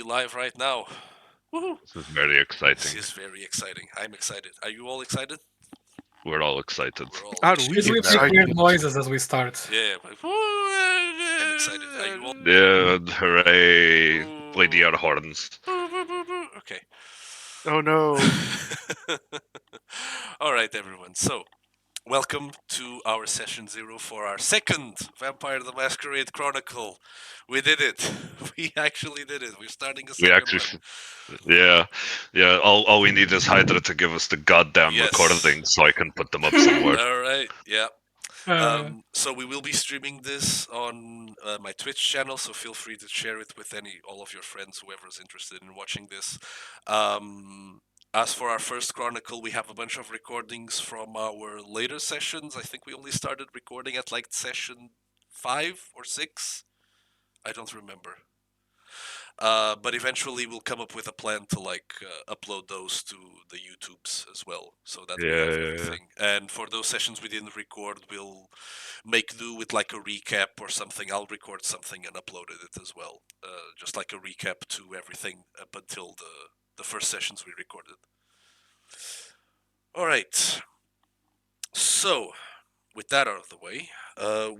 live right now. Woohoo! This is very This exciting. is very exciting. I'm excited. Are you all excited? We're all excited. We're all Are excited. we Should we make weird excited? noises as we start? Yeah, I'm excited. Are you all? Yeah, hooray! Play the air Ooh. horns. Okay. Oh no. All right, everyone. So, welcome to our session 0 for our second Vampire the Masquerade Chronicle. We did it. We actually did it. We're starting a We second actually, one. yeah. All we need is Hydra to give us the goddamn Yes. recording, so I can put them up somewhere. All right. Yeah. Uh, So we will be streaming this on my Twitch channel, so feel free to share it with all of your friends, whoever's interested in watching this. As for our first chronicle, we have a bunch of recordings from our later sessions. I think we only started recording at like session 5 or 6. I don't remember. But eventually we'll come up with a plan to upload those to the YouTubes as well, so that we have everything. And for those sessions we didn't record, we'll make do with like a recap or something. I'll record something and upload it as well, just like a recap to everything up until the first sessions we recorded. All right. So, with that out of the way,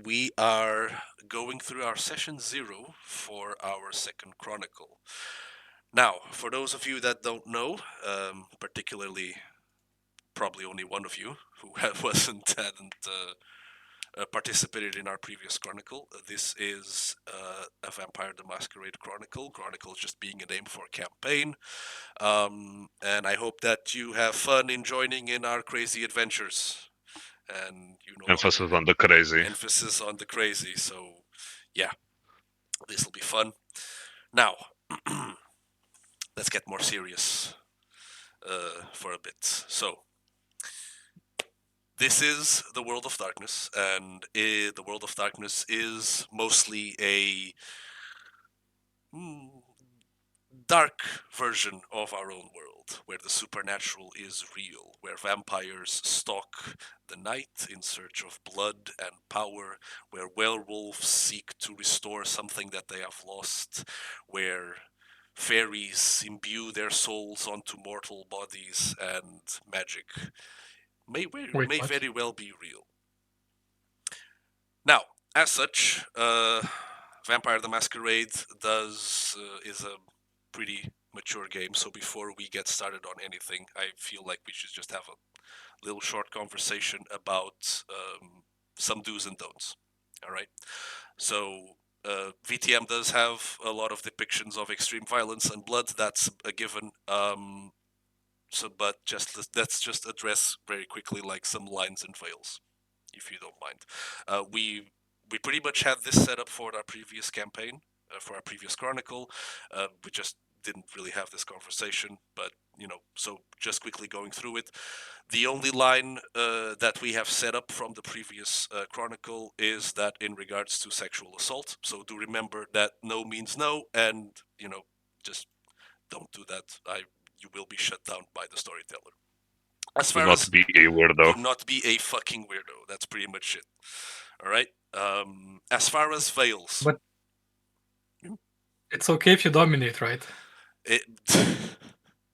we are going through our session 0 for our second chronicle. Now, for those of you that don't know, particularly probably only one of you who hadn't participated in our previous chronicle, this is a Vampire the Masquerade chronicle. Chronicle just being a name for a campaign, and I hope that you have fun in joining in our crazy adventures. And Emphasis on the crazy. Emphasis on the crazy. So, yeah, this will be fun. Now. Let's get more serious for a bit. So, this is the World of Darkness, and the World of Darkness is mostly a dark version of our own world, where the supernatural is real, where vampires stalk the night in search of blood and power, where werewolves seek to restore something that they have lost, where fairies imbue their souls onto mortal bodies, and magic may what? very well be real. Now, as such, Vampire the Masquerade is a pretty mature game. So before we get started on anything, I feel like we should just have a little short conversation about some do's and don'ts. All right. So VTM does have a lot of depictions of extreme violence and blood. That's a given. But let's just address very quickly like some lines and veils, if you don't mind. We pretty much had this set up for our previous campaign, for our previous chronicle. We just didn't really have this conversation, but so just quickly going through it. The only line that we have set up from the previous chronicle is that in regards to sexual assault. So do remember that no means no, and just don't do that. You will be shut down by the storyteller. As Do far not as be a weirdo. do not be a fucking weirdo. That's pretty much it. All right. As far as veils, But it's okay if you dominate, right? it,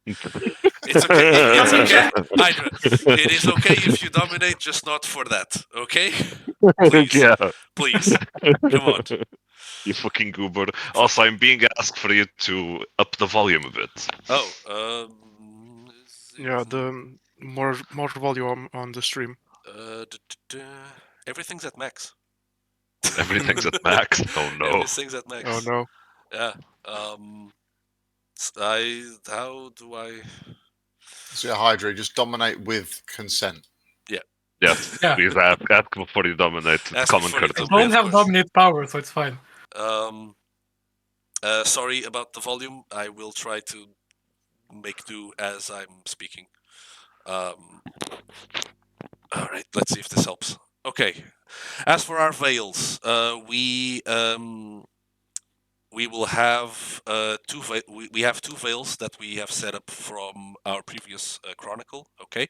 it's okay. It's okay. Hydra. It is okay if you dominate, just not for that. Okay. Please. Yeah. Please. Come on. You fucking goober. Also, I'm being asked for you to up the volume a bit. Oh. Yeah, the more volume on the stream. Everything's at max. Everything's at max. Oh no. Everything's at max. Oh no. Yeah. How do I? So Hydra, just dominate with consent. Yes. Yeah. Please ask before you dominate. It's Ask common before you courtesy. I don't of have course. dominate power, so it's fine. Sorry about the volume. I will try to make do as I'm speaking. All right, let's see if this helps. Okay. As for our veils, we will have we have two veils that we have set up from our previous chronicle. Okay,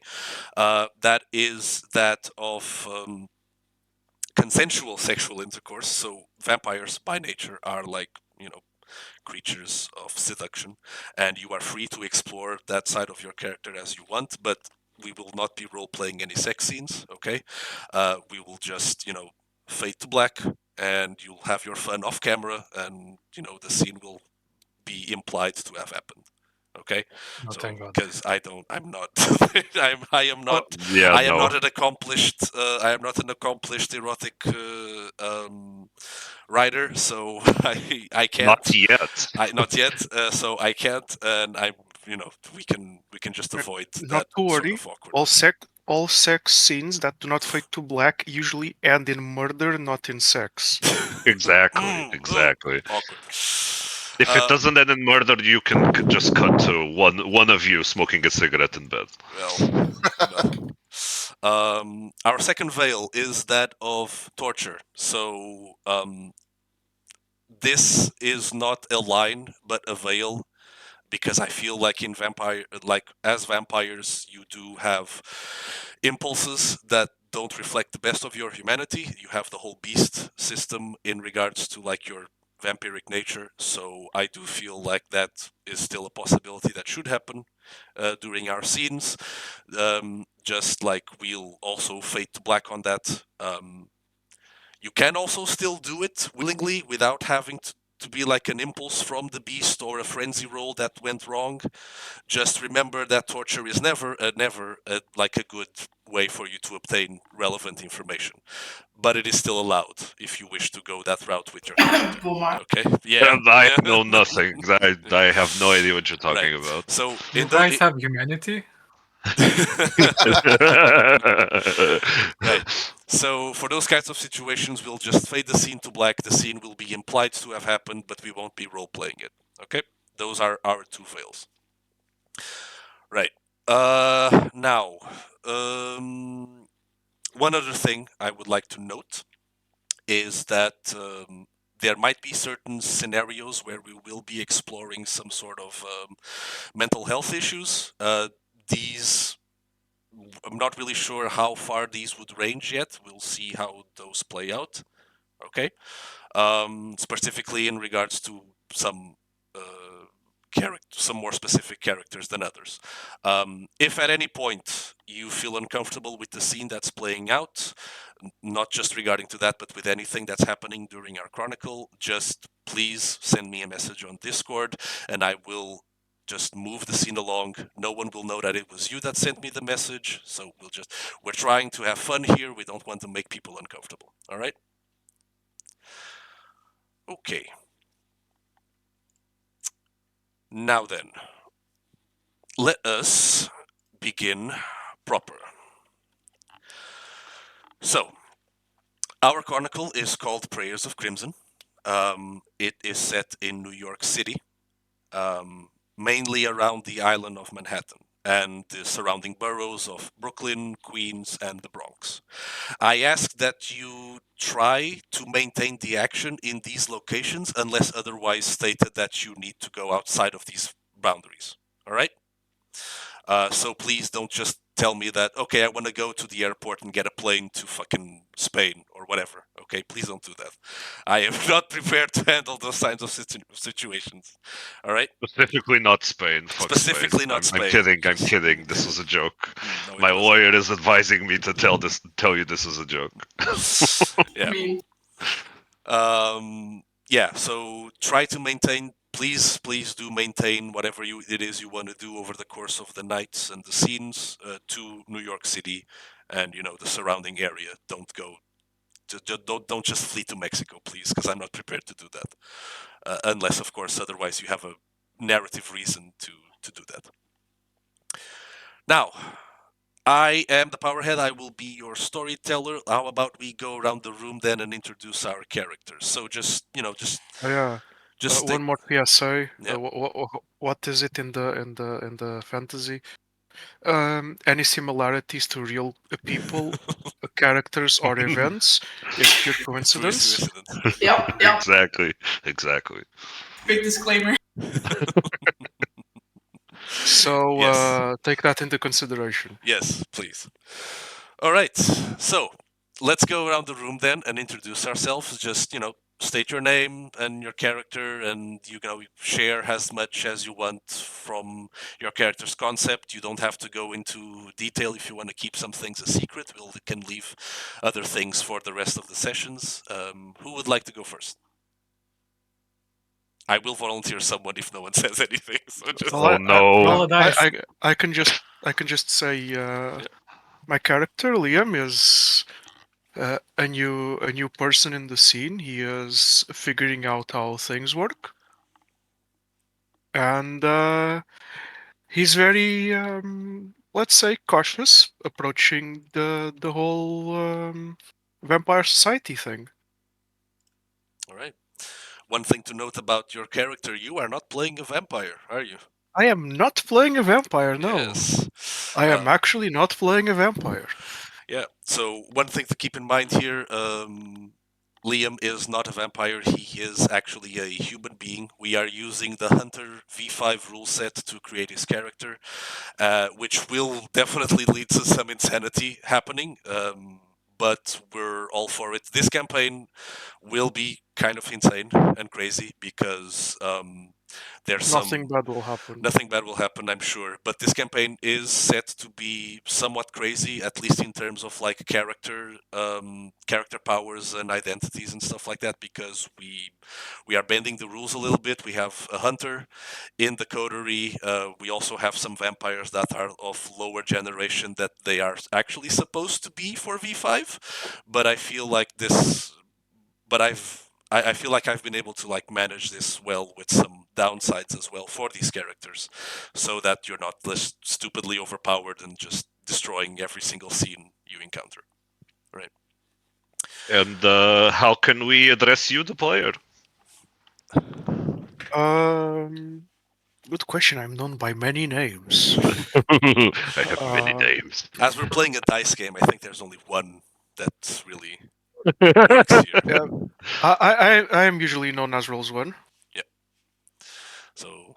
that is that of consensual sexual intercourse. So vampires by nature are like creatures of seduction, and you are free to explore that side of your character as you want, but we will not be role playing any sex scenes, okay? We will just, fade to black, and you'll have your fun off camera, and, the scene will be implied to have happened. Okay, Oh, so thank God. because I'm not, I am not, Yeah, I am no. not an accomplished, I am not an accomplished erotic writer, so I can't, Not yet. not yet, so I can't, and we can just avoid Not that to sort worry. of awkwardness. All sex scenes that do not fade to black usually end in murder, not in sex. Exactly. Exactly. Awkward. If it doesn't end in murder, you can just cut to one of you smoking a cigarette in bed. Well, our second veil is that of torture. So this is not a line, but a veil, because I feel like as vampires, you do have impulses that don't reflect the best of your humanity. You have the whole beast system in regards to like your vampiric nature. So I do feel like that is still a possibility that should happen during our scenes. Just like we'll also fade to black on that. You can also still do it willingly without having to be like an impulse from the beast or a frenzy roll that went wrong. Just remember that torture is never like a good way for you to obtain relevant information, but it is still allowed if you wish to go that route with your character. Boomer. Okay, yeah. And I know nothing. I have no idea what you're talking Right. about. So You guys have humanity? right. So for those kinds of situations, we'll just fade the scene to black. The scene will be implied to have happened, but we won't be role playing it. Okay, those are our two fails. Right. Now, one other thing I would like to note is that there might be certain scenarios where we will be exploring some sort of mental health issues. These I'm not really sure how far these would range yet. We'll see how those play out. Okay, specifically in regards to some some more specific characters than others. If at any point you feel uncomfortable with the scene that's playing out, not just regarding to that, but with anything that's happening during our chronicle, just please send me a message on Discord, and I will just move the scene along. No one will know that it was you that sent me the message. So we're trying to have fun here. We don't want to make people uncomfortable. All right. Okay. Now then, let us begin proper. So, our chronicle is called Prayers of Crimson. It is set in New York City, mainly around the island of Manhattan and the surrounding boroughs of Brooklyn, Queens, and the Bronx. I ask that you try to maintain the action in these locations unless otherwise stated that you need to go outside of these boundaries. All right? So please don't just tell me that, okay, I want to go to the airport and get a plane to fucking Spain or whatever. Okay, please don't do that. I am not prepared to handle those kinds of situations. All right? Specifically not Spain. Fuck Specifically Spain. not I'm Spain. kidding. I'm kidding. This was a joke. No, it My wasn't. lawyer is advising me to tell you this is a joke. Yeah. Me. Yeah, so try to maintain, please do maintain whatever it is you want to do over the course of the nights and the scenes to New York City and the surrounding area. Don't go don't just flee to Mexico, please, because I'm not prepared to do that, unless of course otherwise you have a narrative reason to do that. Now, I am the Powerhead. I will be your storyteller. How about we go around the room then and introduce our characters? So just Yeah. just One more PSA. Yeah. What is it in the fantasy? Any similarities to real people, characters, or events is pure coincidence. Yep. Exactly. Big disclaimer. So Yes. take that into consideration. Yes, please. All right. So let's go around the room then and introduce ourselves. Just state your name and your character, and share as much as you want from your character's concept. You don't have to go into detail if you want to keep some things a secret. We can leave other things for the rest of the sessions. Who would like to go first? I will volunteer someone if no one says anything. So just Well, Oh no. Roll a dice. I can just say my character Liam is a new person in the scene. He is figuring out how things work, and he's very let's say cautious approaching the whole vampire society thing. all right. One thing to note about your character: you are not playing a vampire, are you? I am not playing a vampire. No, Yes. I am actually not playing a vampire. Yeah. So one thing to keep in mind here: Liam is not a vampire. He is actually a human being. We are using the Hunter V5 rule set to create his character, which will definitely lead to some insanity happening. But we're all for it. This campaign will be kind of insane and crazy because there's Nothing bad will happen. nothing bad will happen, I'm sure. But this campaign is set to be somewhat crazy, at least in terms of like character powers and identities and stuff like that, because we are bending the rules a little bit. We have a hunter in the coterie. We also have some vampires that are of lower generation that they are actually supposed to be for V5, but I feel like this. But I feel like I've been able to like manage this well with some downsides as well for these characters, so that you're not just stupidly overpowered and just destroying every single scene you encounter. Right. And how can we address you, the player? Good question. I'm known by many names. I have many names. As we're playing a dice game, I think there's only one that really works here. Yeah, I am usually known as Rolls One. So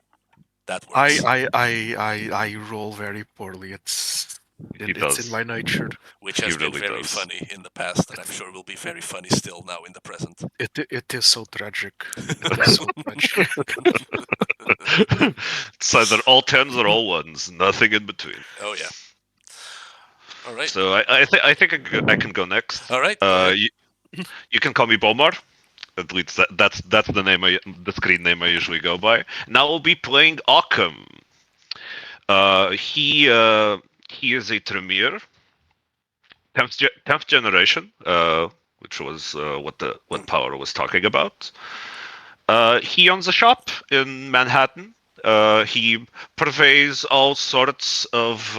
that works. I roll very poorly. It's He it's does. in my nature. Which has He been really very does. funny in the past, and I'm sure will be very funny still now in the present. It is so tragic. It is so tragic. It's either all tens or all ones, nothing in between. Oh yeah. All right. So I think I can go next. All right. Go ahead. You can call me Bomar. At least that's the name the screen name I usually go by. Now I'll be playing Occam. He is a Tremere, 10th generation, which was what Power was talking about. He owns a shop in Manhattan. He purveys all sorts of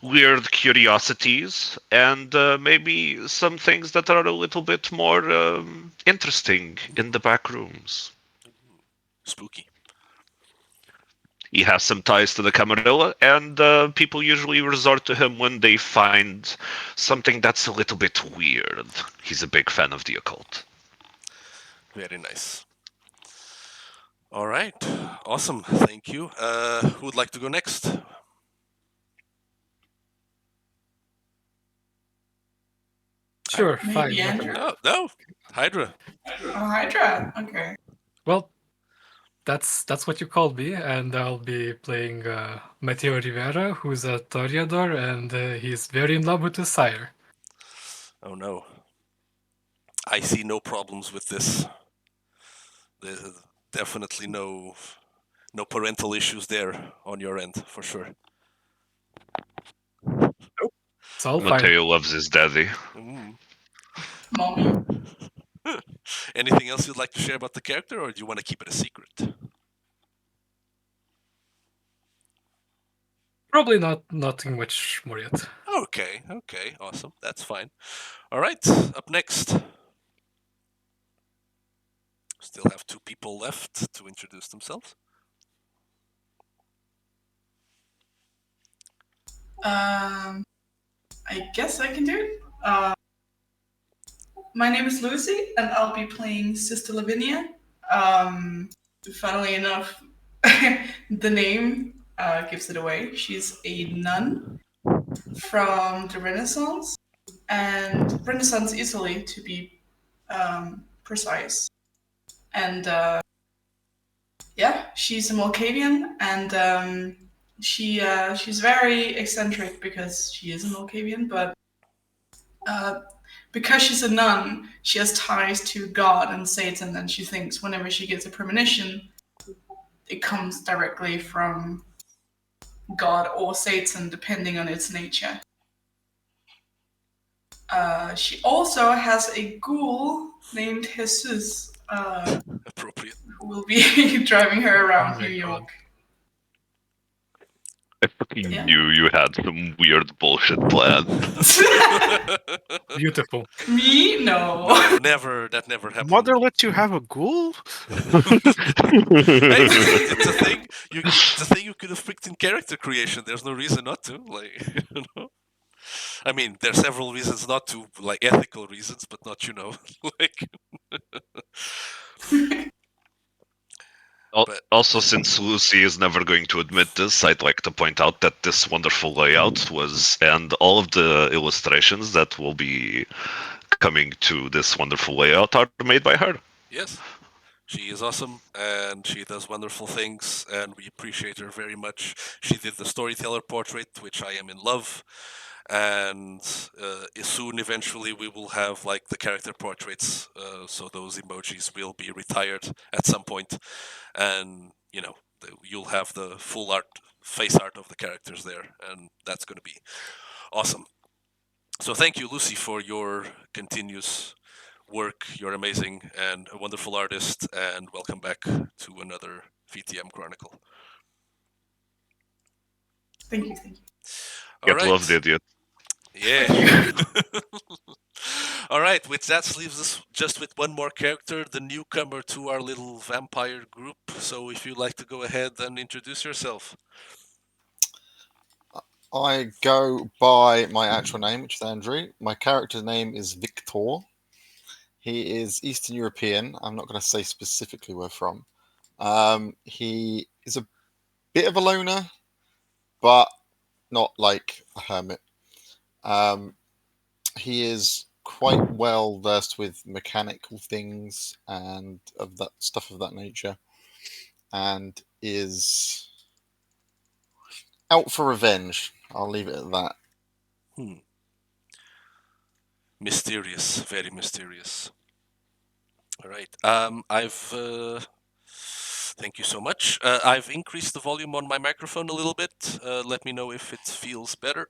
weird curiosities and maybe some things that are a little bit more interesting in the back rooms. Spooky. He has some ties to the Camarilla, and people usually resort to him when they find something that's a little bit weird. He's a big fan of the occult. Very nice. All right. Awesome. Thank you. Who would like to go next? Sure, Maybe fine. Andrew. Oh no, Hydra. Oh, Hydra. Okay. Well, that's what you called me, and I'll be playing Mateo Rivera, who's a Toreador, and he's very in love with his sire. Oh no. I see no problems with this. There's definitely no parental issues there on your end, for sure. It's all fine. Mateo loves his daddy. Mm. Mommy. Anything else you'd like to share about the character, or do you want to keep it a secret? Probably nothing much more yet. Okay, awesome. That's fine. All right, up next. Still have two people left to introduce themselves. I guess I can do it. My name is Lucy, and I'll be playing Sister Lavinia. Funnily enough, the name gives it away. She's a nun from the Renaissance, and Renaissance Italy, to be precise. And yeah, she's a Malkavian, and she's very eccentric because she is a Malkavian, but because she's a nun, she has ties to God and Satan, and she thinks whenever she gets a premonition, it comes directly from God or Satan, depending on its nature. She also has a ghoul named Jesus, Appropriate. who will be driving her Oh around my New god. York. I fucking Yeah. knew you had some weird bullshit planned. Beautiful. Me? No. No, never. That never happened. Mother lets you have a ghoul? Hey, it's a thing. It's a thing you could have picked in character creation. There's no reason not to. Like, you know. I mean, there are several reasons not to, like ethical reasons, but not, like. But Also, since Lucy is never going to admit this, I'd like to point out that this wonderful layout was, and all of the illustrations that will be coming to this wonderful layout are made by her. yes, she is awesome, and she does wonderful things, and we appreciate her very much. She did the storyteller portrait, which I am in love, and soon, eventually, we will have like the character portraits. So those emojis will be retired at some point, and you'll have the full face art of the characters there, and that's going to be awesome. So thank you, Lucy, for your continuous work. You're amazing and a wonderful artist, and welcome back to another VTM Chronicle. Thank you, thank you. All Get loved, right. idiot. Yeah. All right, which that leaves us just with one more character, the newcomer to our little vampire group. So if you'd like to go ahead and introduce yourself. I go by my actual name, which is Andrew. My character's name is Victor. He is Eastern European. I'm not going to say specifically where from. He is a bit of a loner, but not like a hermit. He is quite well versed with mechanical things and of that stuff of that nature, and is out for revenge. I'll leave it at that. Mysterious, very mysterious. All right. Thank you so much. I've increased the volume on my microphone a little bit. Let me know if it feels better.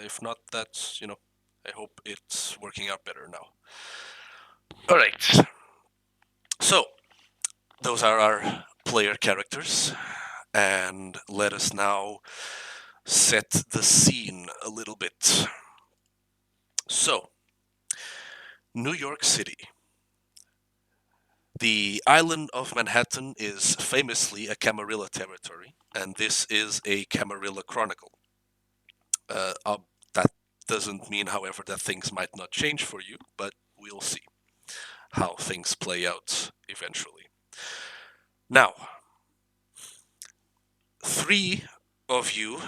If not, I hope it's working out better now. All right. So, those are our player characters. And let us now set the scene a little bit. So, New York City. The island of Manhattan is famously a Camarilla territory, and this is a Camarilla chronicle. That doesn't mean, however, that things might not change for you, but we'll see how things play out eventually. Now, 3 of you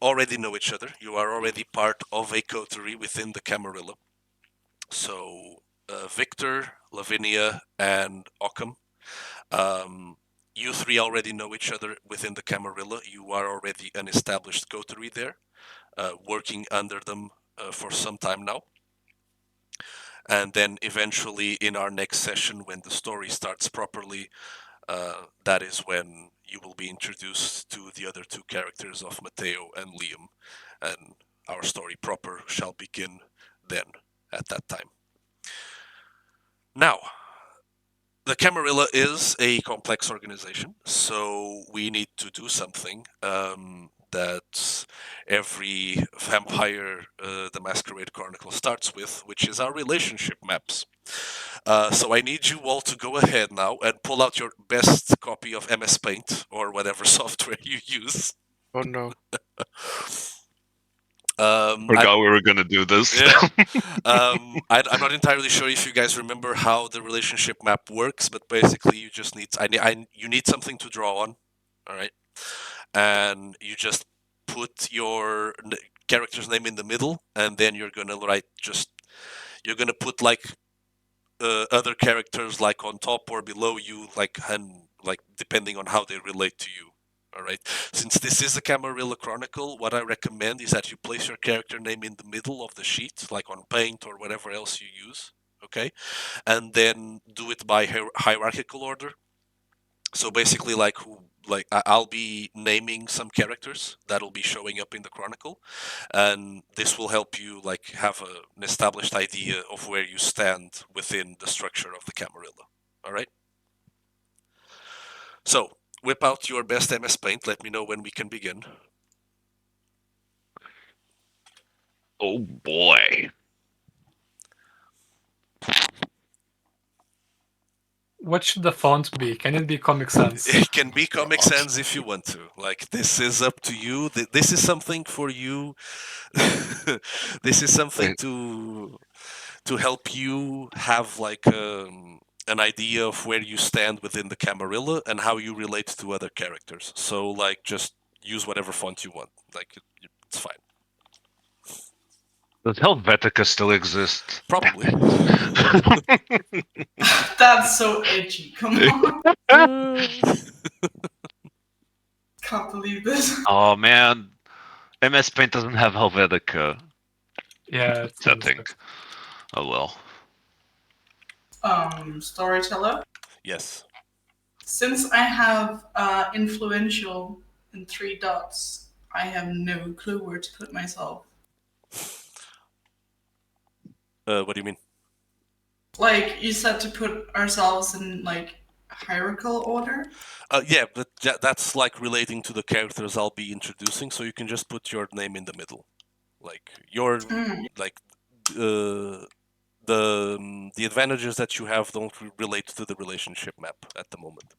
already know each other. You are already part of a coterie within the Camarilla. So, Victor, Lavinia, and Occam. You 3 already know each other within the Camarilla. You are already an established coterie there, working under them for some time now. And then eventually in our next session, when the story starts properly, that is when you will be introduced to the other 2 characters of Matteo and Liam, and our story proper shall begin then, at that time. Now, the Camarilla is a complex organization, so we need to do something that every vampire the Masquerade Chronicle starts with, which is our relationship maps. So I need you all to go ahead now and pull out your best copy of MS Paint or whatever software you use. Oh no. Forgot we were gonna do this. Yeah. I'm not entirely sure if you guys remember how the relationship map works, but basically you just need you need something to draw on, all right, and you just put your character's name in the middle, and then you're gonna put like other characters like on top or below you, like depending on how they relate to you. All right. Since this is a Camarilla Chronicle, what I recommend is that you place your character name in the middle of the sheet, like on Paint or whatever else you use. Okay, and then do it by hierarchical order. So basically, I'll be naming some characters that'll be showing up in the Chronicle, and this will help you like have an established idea of where you stand within the structure of the Camarilla. All right. So whip out your best MS Paint. Let me know when we can begin. Oh boy. What should the font be? Can it be Comic Sans? It can be Comic God. Sans if you want to. Like, this is up to you. This is something for you. This is something to help you have like an idea of where you stand within the Camarilla and how you relate to other characters. So like, just use whatever font you want. Like, it's fine. Does Helvetica still exist? Probably. That's so edgy. Come on. Can't believe this. Oh man, MS Paint doesn't have Helvetica Yeah, it's setting. Oh well. Storyteller. Yes. Since I have influential and 3 dots, I have no clue where to put myself. What do you mean? Like, you said to put ourselves in, like, hierarchical order? Yeah, but that's like relating to the characters I'll be introducing, so you can just put your name in the middle. Like, your, like, the advantages that you have don't relate to the relationship map at the moment.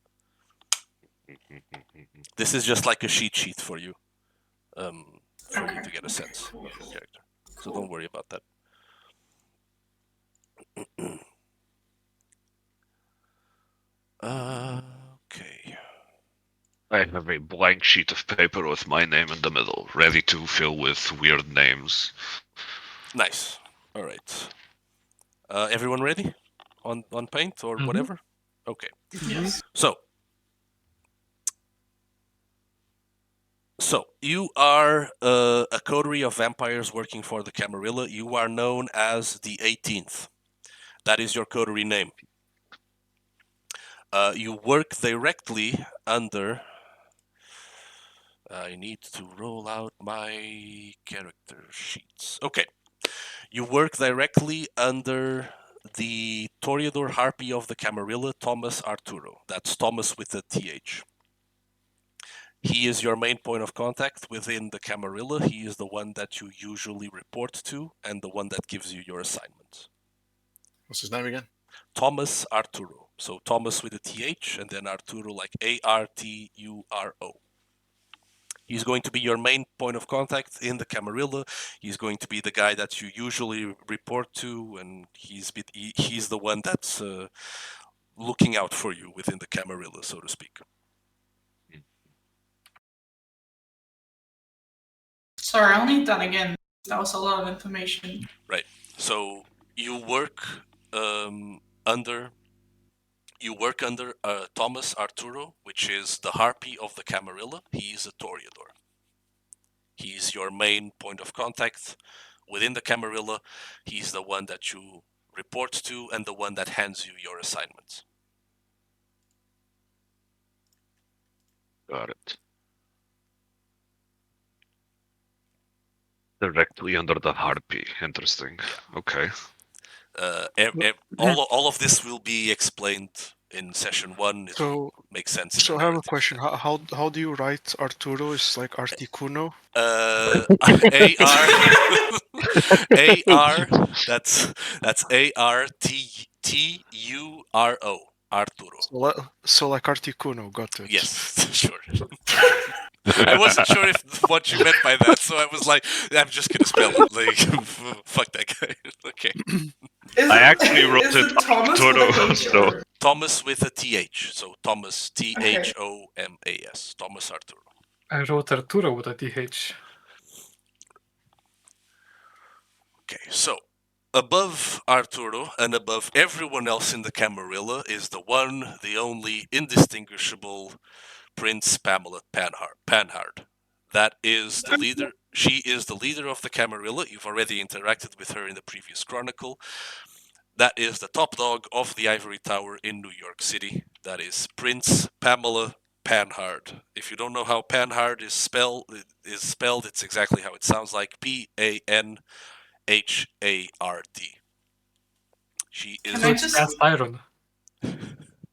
This is just like a sheet for you, for you to get a sense of your character. So don't worry about that. Okay. I have a blank sheet of paper with my name in the middle, ready to fill with weird names. Nice. All right. Everyone ready on Paint or whatever? Okay. Yes. So you are a coterie of vampires working for the Camarilla. You are known as the 18th. That is your coterie name. You work directly under. I need to roll out my character sheets. Okay. You work directly under the Toreador Harpy of the Camarilla, Thomas Arturo. That's Thomas with a TH. He is your main point of contact within the Camarilla. He is the one that you usually report to and the one that gives you your assignments. What's his name again? Thomas Arturo. So Thomas with a TH and then Arturo like Arturo. He's going to be your main point of contact in the Camarilla. He's going to be the guy that you usually report to, and he's the one that's looking out for you within the Camarilla, so to speak. Sorry, I'll need that again. That was a lot of information. Right. So you work under Thomas Arturo, which is the Harpy of the Camarilla. He is a Toreador. He's your main point of contact within the Camarilla. He's the one that you report to and the one that hands you your assignments. Got it. Directly under the harpy. Interesting. Yeah. Okay. All of this will be explained in session 1. It will make sense. So I have a question. How do you write Arturo? Is like Articuno? AR AR. That's ARTURO. Arturo. So like Articuno. Got it. Yes, sure. I wasn't sure if what you meant by that, so I was like, I'm just gonna spell it. Like, fuck that guy. Okay. I actually wrote is it Thomas Arturo, with a H so- or- Thomas with a TH. So Thomas, THOMAS. Thomas Arturo. I wrote Arturo with a TH. Okay, so above Arturo and above everyone else in the Camarilla is the one, the only, indistinguishable Prince Pamela Panhard. That is the leader. She is the leader of the Camarilla. You've already interacted with her in the previous chronicle. That is the top dog of the Ivory Tower in New York City. That is Prince Pamela Panhard. If you don't know how Panhard is spelled, it's exactly how it sounds like: Panhard. She Can is. I It's just cast iron.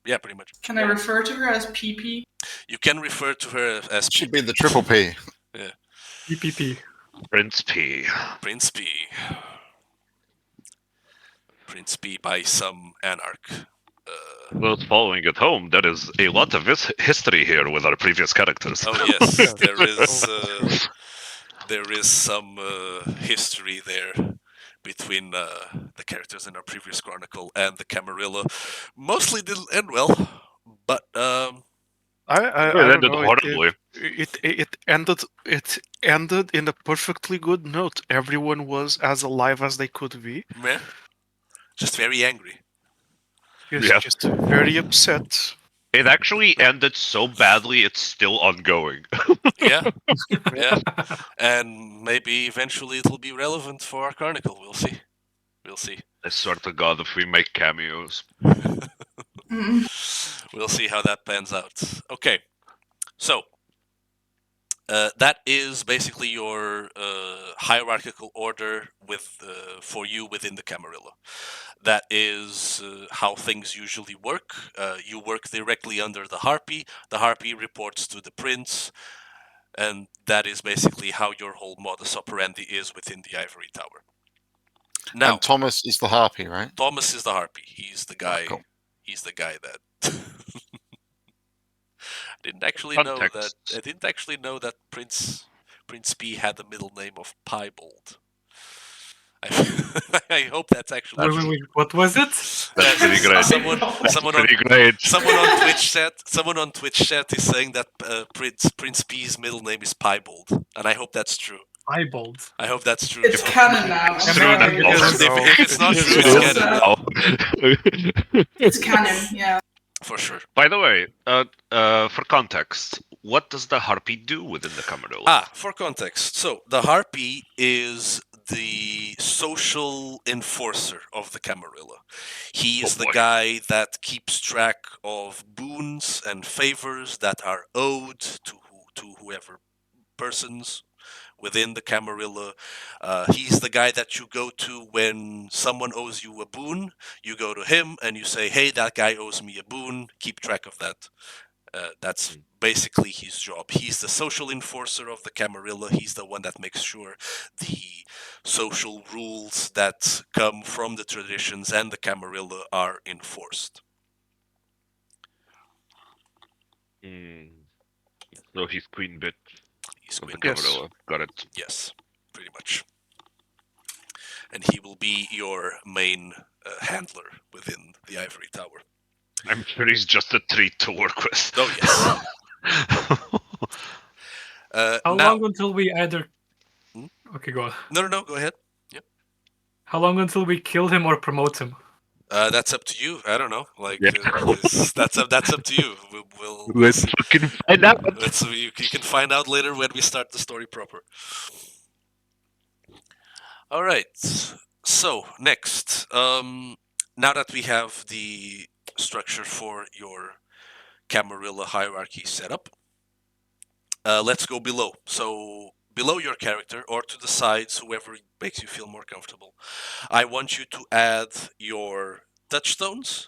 Yeah, pretty much. can I refer to her as PP? You can refer to her as Should be the triple P. PPP. Prince P. Prince P. Prince P by some anarch. Those following at home, there is a lot of history here with our previous characters. Oh yes, Yeah. there is some history there between the characters in our previous chronicle and the Camarilla. Mostly didn't end well, but I It don't ended know. horribly. It ended in a perfectly good note. Everyone was as alive as they could be. meh, just very angry. Yes, Yeah. just very upset. It actually ended so badly, it's still ongoing. Yeah, yeah, and maybe eventually it'll be relevant for our chronicle. We'll see. We'll see. I swear to God, if we make cameos. We'll see how that pans out. Okay, so that is basically your hierarchical order for you within the Camarilla. That is how things usually work. You work directly under the Harpy. The Harpy reports to the Prince, and that is basically how your whole modus operandi is within the Ivory Tower. Now, And Thomas is the harpy, right? Thomas is the Harpy. He's the guy. cool. He's the guy that. Didn't actually know that. Context. I didn't actually know that Prince P had the middle name of Piebold. I hope that's actually Wait, true. what was it? That's pretty great. Someone That's on pretty great. someone on Twitch chat is saying that Prince P's middle name is Piebold, and I hope that's true. Eyeballed. I hope that's true. It's canon now. It's I'm true sorry. now. If it's not It true, is it's now. canon It's canon, yeah. for sure. By the way, for context, what does the harpy do within the Camarilla? For context, so the Harpy is the social enforcer of the Camarilla. He is Oh the boy. guy that keeps track of boons and favors that are owed to whoever persons within the Camarilla. He's the guy that you go to when someone owes you a boon. You go to him and you say, "Hey, that guy owes me a boon. Keep track of that." That's basically his job. He's the social enforcer of the Camarilla. He's the one that makes sure the social rules that come from the traditions and the Camarilla are enforced. So he's queen bit He's of the Queen Yes. Camarilla. Got it. Yes, pretty much. And he will be your main handler within the Ivory Tower. I'm sure he's just a treat to work with. Oh, yes. How now, long until we either... Hmm? Okay, go on. No, go ahead. How long until we kill him or promote him? That's up to you. I don't know. Like Yeah. that's up to you. We'll Let's see. fucking find out. You can find out later when we start the story proper. All right. So next, now that we have the structure for your Camarilla hierarchy set up, let's go below. So below your character or to the sides, whoever makes you feel more comfortable, I want you to add your touchstones,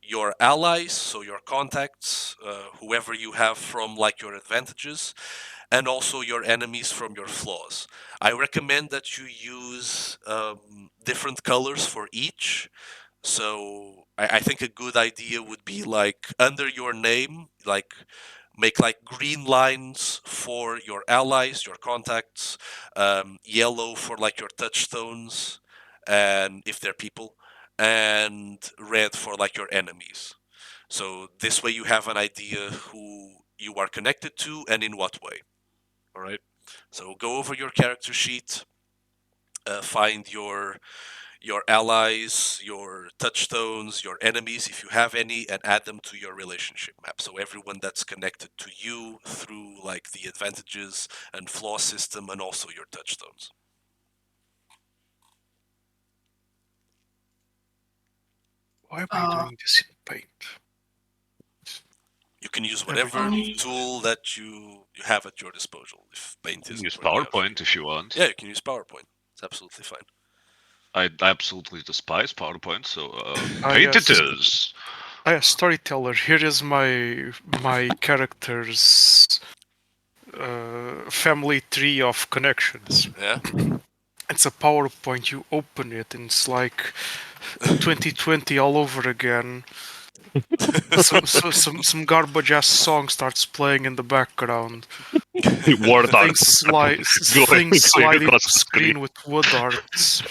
your allies, so your contacts, whoever you have from like your advantages, and also your enemies from your flaws. I recommend that you use different colors for each. So I think a good idea would be like under your name, like make like green lines for your allies, your contacts, yellow for like your touchstones, and if they're people, and red for like your enemies. So this way you have an idea who you are connected to and in what way. All right. So go over your character sheet, find your your allies, your touchstones, your enemies, if you have any, and add them to your relationship map. So everyone that's connected to you through like the advantages and flaw system, and also your touchstones. Why am I doing this in Paint? You can use Every whatever Um, tool that you have at your disposal. If Paint You can isn't use what you have. PowerPoint if you want. Yeah, you can use PowerPoint. It's absolutely fine. I absolutely despise PowerPoint, so Ah, Paint it yes. is. Storyteller. Here is my character's family tree of connections. Yeah. It's a PowerPoint. You open it, and it's like 2020 all over again. Some garbage ass song starts playing in the background. Word art Things slide, going things slide into across the the screen. screen with wood arts.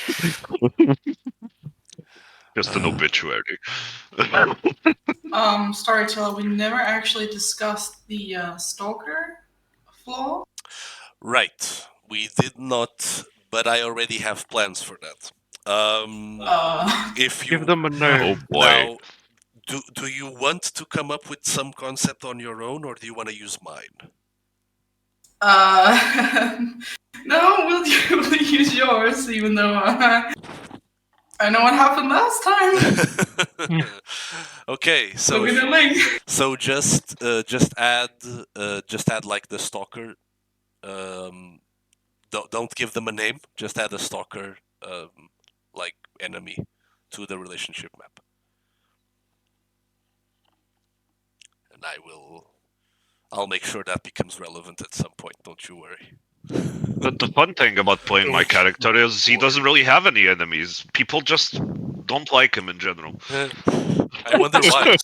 Just an obituary. Storyteller, we never actually discussed the stalker flaw. Right. We did not, but I already have plans for that. If Give you them a name. Oh boy. now do you want to come up with some concept on your own, or do you want to use mine? No, we'll use yours, even though I know what happened last time. Okay, so Look at the link. so just add like the stalker. Don't give them a name. Just add a stalker like enemy to the relationship map, and I'll make sure that becomes relevant at some point. Don't you worry. But the fun thing about playing my character is he doesn't really have any enemies. People just don't like him in general. I wonder why.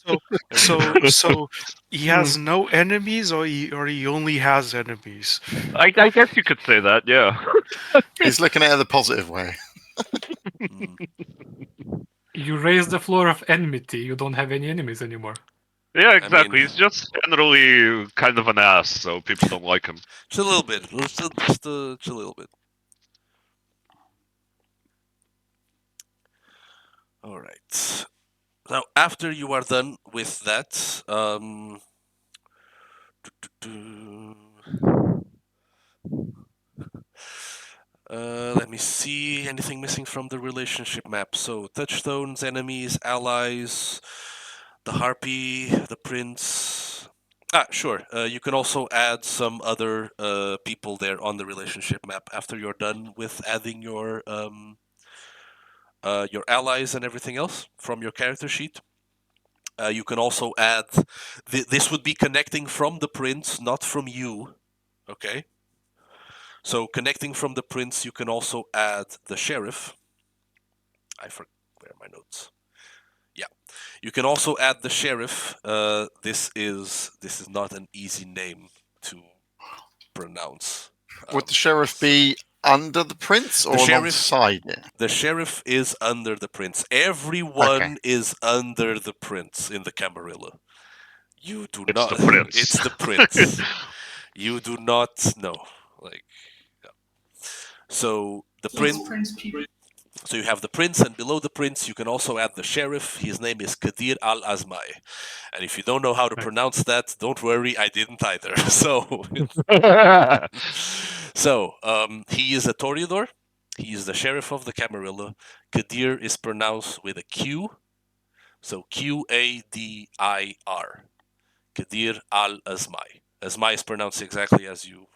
So he has no enemies, or he only has enemies. I guess you could say that, yeah. He's looking at it the positive way. Mm. You raise the floor of enmity. You don't have any enemies anymore. Yeah, exactly. mean- He's just generally kind of an ass, so people don't like him. Just a little bit. Just a little bit. All right. Now, after you are done with that, let me see. Anything missing from the relationship map? So, touchstones, enemies, allies, the harpy, the prince. Ah, sure. You can also add some other people there on the relationship map after you're done with adding your allies and everything else from your character sheet. You can also add. This would be connecting from the prince, not from you. Okay. So connecting from the prince, you can also add the sheriff. I forgot where are my notes. Yeah, you can also add the sheriff. This is not an easy name to pronounce. Would the sheriff be under the prince or sheriff- alongside it? The sheriff is under the prince. Everyone is under the prince in the Camarilla. You do It's not. the prince. It's the prince. You do not know. Like, yeah. So the prince. Prince people. So you have the prince, and below the prince, you can also add the sheriff. His name is Kadir Al Azmai. And if you don't know how to pronounce that, don't worry, I didn't either. He is a Toreador. He is the sheriff of the Camarilla. Kadir is pronounced with a Q. So Qadir. Kadir Al Azmai. Azmai is pronounced exactly as you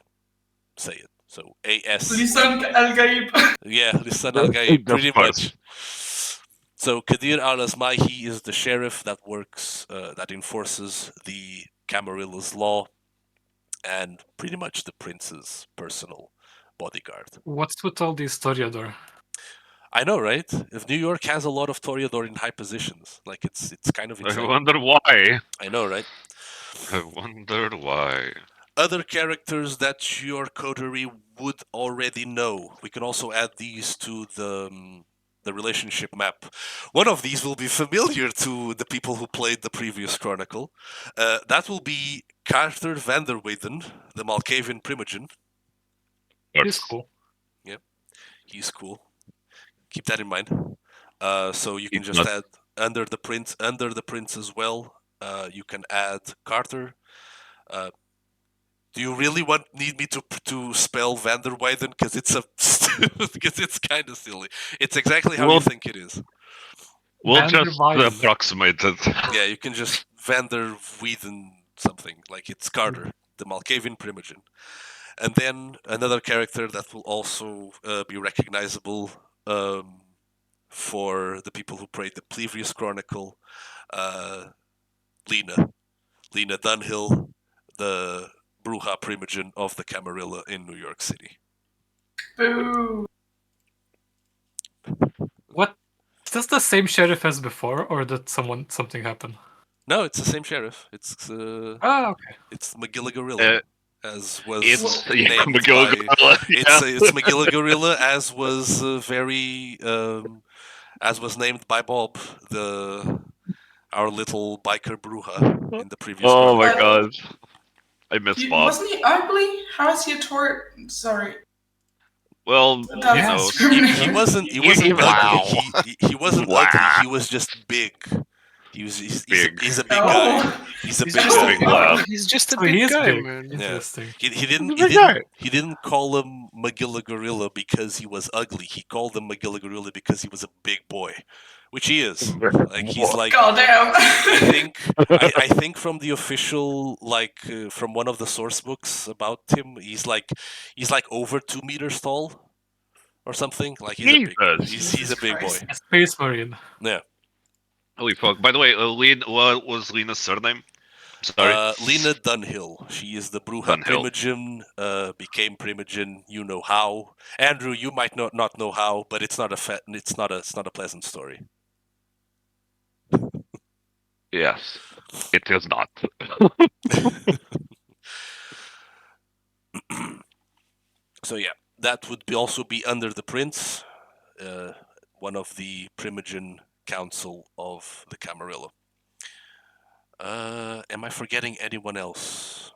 say it. So AS. Lisan Al Gaib. Yeah, Lisan Al Gaib, pretty Of course. much. So Kadir Al Azmai, he is the sheriff that works, that enforces the Camarilla's law, and pretty much the prince's personal bodyguard. What's with all these Toreador? I know, right? If New York has a lot of Toreador in high positions, like it's kind of I insane. wonder why. I know, right? I wondered why. Other characters that your coterie would already know. We can also add these to the relationship map. One of these will be familiar to the people who played the previous Chronicle. That will be Carter Vanderweyden, the Malkavian Primogen. He's cool. He's cool. Keep that in mind. So you can It's just not- add under the prince as well. You can add Carter. Do you really need me to spell Vanderweyden? Because it's a because it's kind of silly. It's exactly how you We'll think it is. we'll just Vanderweyden. approximate it. Yeah, you can just Vanderweyden something like it's Carter, the Malkavian Primogen, and then another character that will also be recognizable for the people who played the previous Chronicle, uh, Lena Dunhill, the Bruja Primogen of the Camarilla in New York City. Boo. What? Is this the same sheriff as before, or did something happen? No, it's the same sheriff. It's Okay. it's McGilligorilla, Uh, as was It's named McGill. by. It's McGilligorilla, as was as was named by Bob, our little biker Bruja in the previous Oh my Chronicle. god. I miss Bob. Wasn't he ugly? How is he a tort? Sorry. Well, That's you know, discrimination. He wasn't Wow. ugly. He wasn't Wow. ugly. He was just big. He's Big. a big Oh. guy. He's a He's big just guy. big lad. he's just a So big he is guy, big. man. Interesting. He didn't He's a big guy. he didn't call him Gorilla because he was ugly. He called him Gorilla because he was a big boy, which he is. Like he's like God damn. I think from the official from one of the source books about him, he's like over 2 meters tall or something. Like he's a big boy. Christ. A Space Marine. Yeah. Holy fuck. By the way, what was Lena's surname? Sorry. Lena Dunhill. She is the Bruja Dunhill. Primogen. Became Primogen. You know how. Andrew, you might not know how, but it's not a pleasant story. Yes. It is not. So yeah, that would also be under the Prince, one of the Primogen Council of the Camarilla. Am I forgetting anyone else?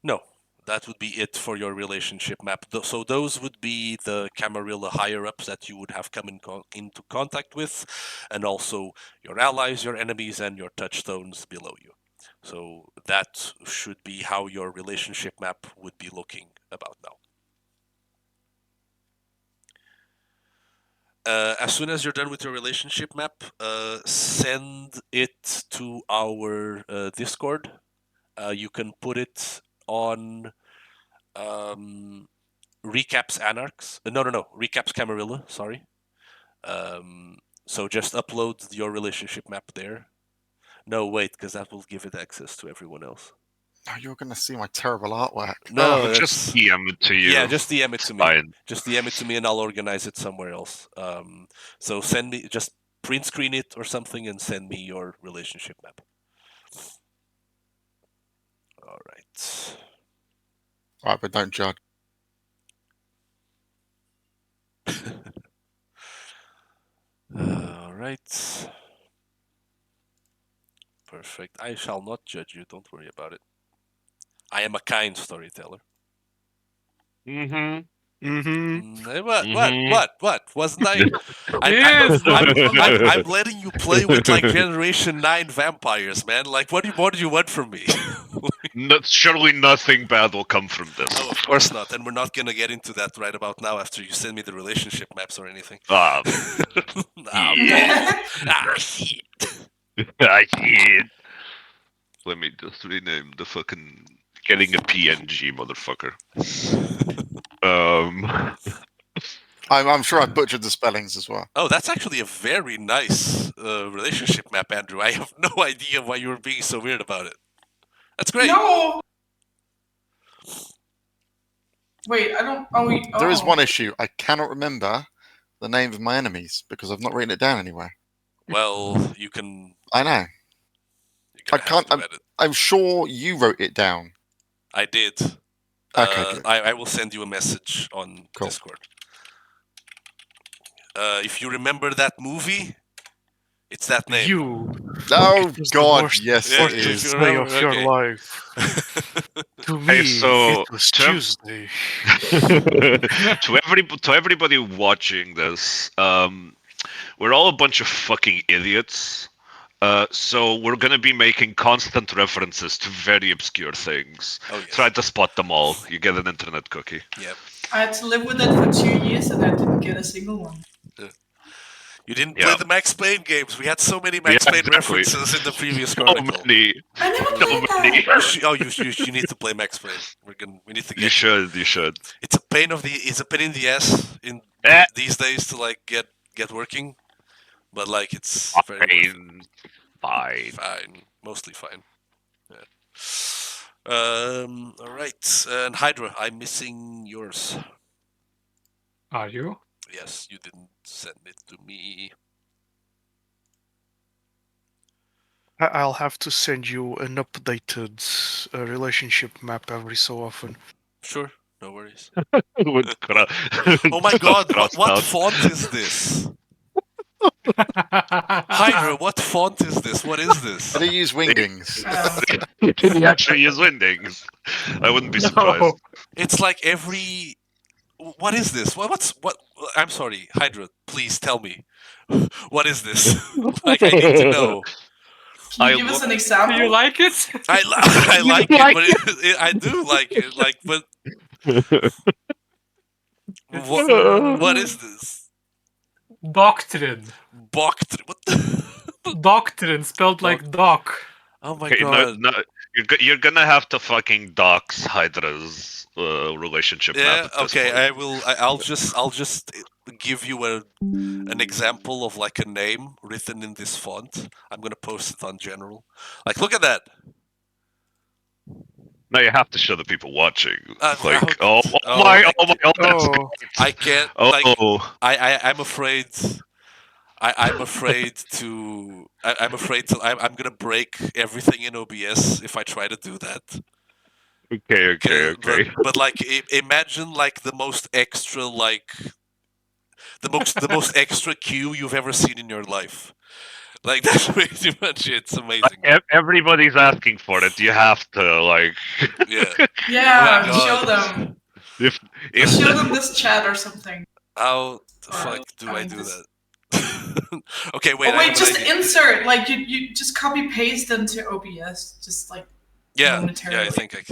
No, that would be it for your relationship map. So those would be the Camarilla higher-ups that you would have come into contact with, and also your allies, your enemies, and your touchstones below you. So that should be how your relationship map would be looking about now. As soon as you're done with your relationship map, send it to our Discord. You can put it on Recaps Anarchs. No, Recaps Camarilla, sorry. So just upload your relationship map there. No, wait, because that will give it access to everyone else. Oh, you're going to see my terrible artwork. No, Oh, Just DM it to you. Yeah, just DM it to me. Fine. Just DM it to me and I'll organize it somewhere else. So send me, just print screen it or something and send me your relationship map. All right. right, but don't judge. All right. Perfect. I shall not judge you. Don't worry about it. I am a kind storyteller. Mm-hmm. What? Wasn't I? Yes. I'm letting you play with like Generation 9 vampires, man. Like, what do you want from me? Surely nothing bad will come from this. No, of course not. And we're not gonna get into that right about now after you send me the relationship maps or anything. Ah, Yeah. Shit. I did. Let me just rename the fucking getting a PNG, motherfucker. I'm sure I butchered the spellings as well. Oh, that's actually a very nice relationship map, Andrew. I have no idea why you were being so weird about it. That's great. No. Wait, I don't. Oh, There is one issue. I cannot remember the name of my enemies because I've not written it down anywhere. Well, you can. I know. I can't. I'm sure you wrote it down. I did. Okay, good. I will send you a message on Cool. Discord. If you remember that movie, it's that name. You. Oh It was the God, worst yes, Yeah, it is. day of your Okay. life. To me, so it was to ev- Tuesday. to everybody watching this, we're all a bunch of fucking idiots. So we're gonna be making constant references to very obscure things. Oh yes. Try to spot them all. You get an internet cookie. Yep. I had to live with it for 2 years and I didn't get a single one. You didn't play Yeah. the Max Payne games. We had so many Yeah, Max Payne exactly. references in the previous So chronicle. many. I never So played many. that. You need to play Max Payne. We need to get You should. You should. It's a pain in the ass in Eh. these days to like get working, but like it's very worth it. Fine. Fine, mostly fine. Yeah. All right, and Hydra, I'm missing yours. Are you? Yes, you didn't send it to me. I'll have to send you an updated relationship map every so often. Sure, no worries. Oh my God, what font is this? Hydra, what font is this? What is this? Do they use wingdings? Did he actually use windings? I wouldn't be surprised. No. It's like every. What is this? What? I'm sorry, Hydra. Please tell me. What is this? Like I need to know. Can you I give us look- an Do example? you like it? I You like like it, but I do like it. Like, but what is this? Doctrine. Bokt. What? Doctrine spelled like doc. Oh my Okay, god. no, you're gonna have to fucking dox Hydra's relationship map Yeah. at this Okay. point. I will. I'll just give you an example of like a name written in this font. I'm gonna post it on general. Like, look at that. Now you have to show the people watching. Like, okay. oh Oh my, my oh my, oh, that's Oh, great. I can't. Oh, Like, I'm afraid. I'm afraid to. I'm afraid to. I'm gonna break everything in OBS if I try to do that. okay. But like, imagine like the most extra like the most extra queue you've ever seen in your life. Like that's pretty much it. It's amazing. Everybody's asking for it. You have to like. Yeah. Yeah, Oh my show God. them. if Show them this chat or something. How the Or, fuck do I mean, do this- that? Okay, wait. Oh I wait, have an just idea. insert. Like you just copy paste into OBS. Just like Yeah, momentarily. I think I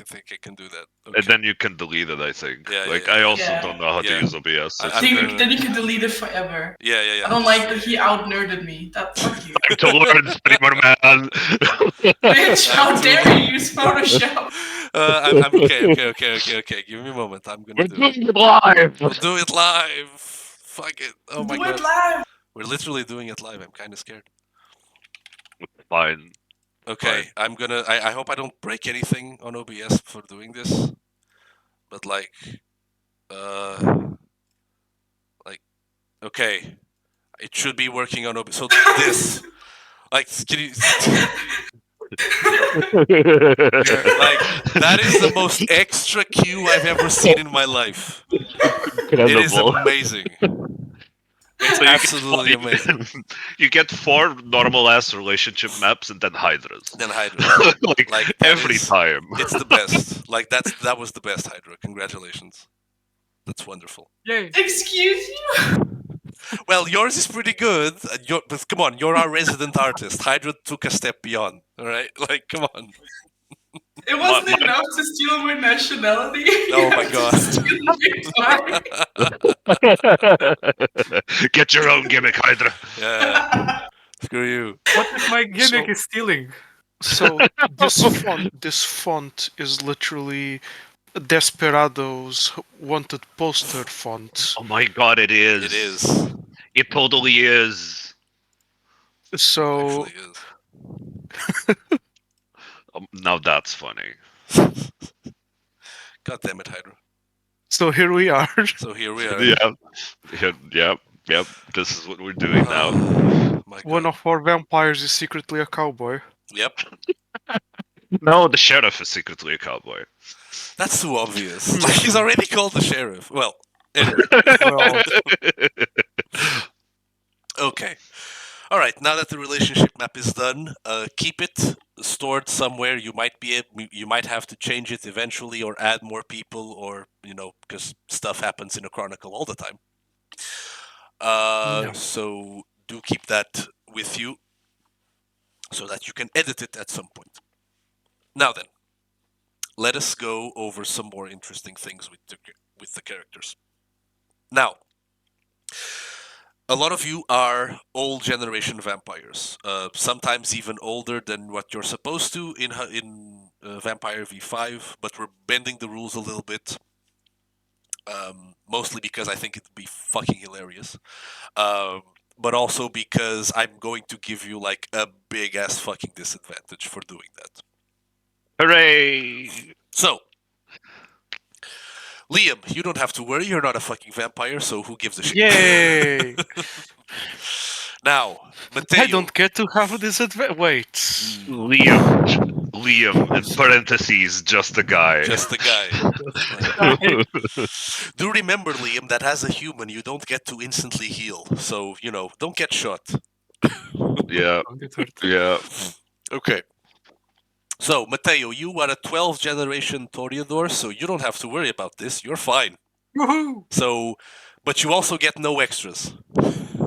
can do that. Okay. and then you can delete it. I think. Yeah, Like yeah, I yeah. also Yeah. don't know how to Yeah. use OBS. So I- it's I'm Then, okay. gonna- then you can delete it forever. Yeah. I don't like that he out nerded me. That fuck you. Time to learn, streamer man. Bitch, how dare you use Photoshop? I'm okay. Give me a moment. I'm gonna We're do it. doing it live. We'll do it live. Fuck it. Oh my Do god. it live. We're literally doing it live. I'm kind of scared. Fine. Okay, I'm gonna. I hope I don't break anything on OBS for doing this. But like, okay, it should be working on OBS. So this, like, can you, like, that is the most extra queue I've ever seen in my life. It is Incredible. amazing. It's So you absolutely get, amazing. You get 4 normal ass relationship maps and then Hydras. Then Hydra, like that every is- time. it's the best. Like that was the best Hydra. Congratulations. That's wonderful. Yay. Excuse you? Well, yours is pretty good. But come on, you're our resident artist. Hydra took a step beyond. All right, like come on. It wasn't My- enough to steal my nationality. Oh my You have to god. steal Victoria. Get your own gimmick, Hydra. Yeah. Screw you. What if my gimmick So- is stealing? so this font is literally Desperado's wanted poster font. Oh my god, it is. It is. It totally is. So Actually is. Now that's funny. God damn it, Hydra. so here we are. So here we are. Yep. This is what we're doing now. My God. One of our vampires is secretly a cowboy. Yep. No, the sheriff is secretly a cowboy. That's too obvious. Like, he's already called the sheriff. Well, anyway. Well, Okay. All right, now that the relationship map is done, keep it stored somewhere. You might have to change it eventually, or add more people, or because stuff happens in a chronicle all the time. Yeah. So do keep that with you, so that you can edit it at some point. Now then, let us go over some more interesting things with the characters. Now, a lot of you are old generation vampires, sometimes even older than what you're supposed to in Vampire V5. But we're bending the rules a little bit, mostly because I think it'd be fucking hilarious, um, but also because I'm going to give you like a big ass fucking disadvantage for doing that. Hooray! So, Liam, you don't have to worry. You're not a fucking vampire, so who gives a shit? Yay! Now, I Mateo. don't get to have this Wait. Liam, in parentheses, just a guy. Just a guy. Do remember, Liam, that as a human, you don't get to instantly heal. So, don't get shot. Yeah, Don't get hurt. yeah. Okay. So, Mateo, you are a 12th generation Toreador, so you don't have to worry about this. You're fine. Woohoo! So, but you also get no extras.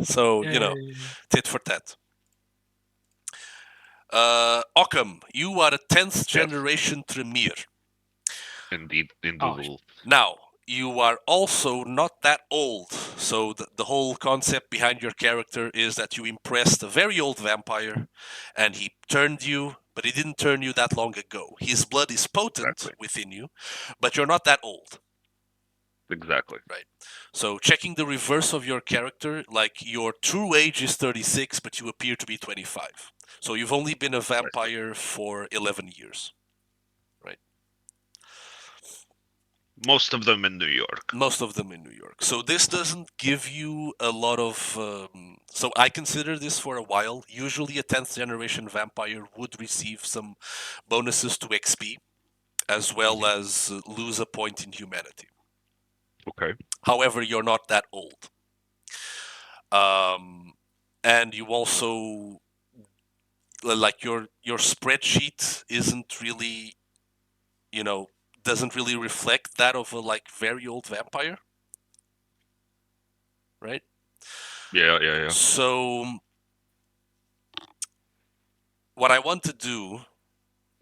So, Yay. tit for tat. Occam, you are a 10th generation Tremere. Indeed, Oh, indeed. Now, you are also not that old, so the whole concept behind your character is that you impressed a very old vampire, and he turned you, but he didn't turn you that long ago. His blood is potent Exactly. within you, but you're not that old. Exactly. Right. So checking the reverse of your character, like your true age is 36, but you appear to be 25. So you've only been a vampire for 11 years. Most of them in New York. Most of them in New York. So this doesn't give you a lot of. So I consider this for a while. Usually, a 10th generation vampire would receive some bonuses to XP, as well as lose a point in humanity. Okay. However, you're not that old. And you also like your spreadsheet isn't really, doesn't really reflect that of a like very old vampire, right? Yeah. So what I want to do,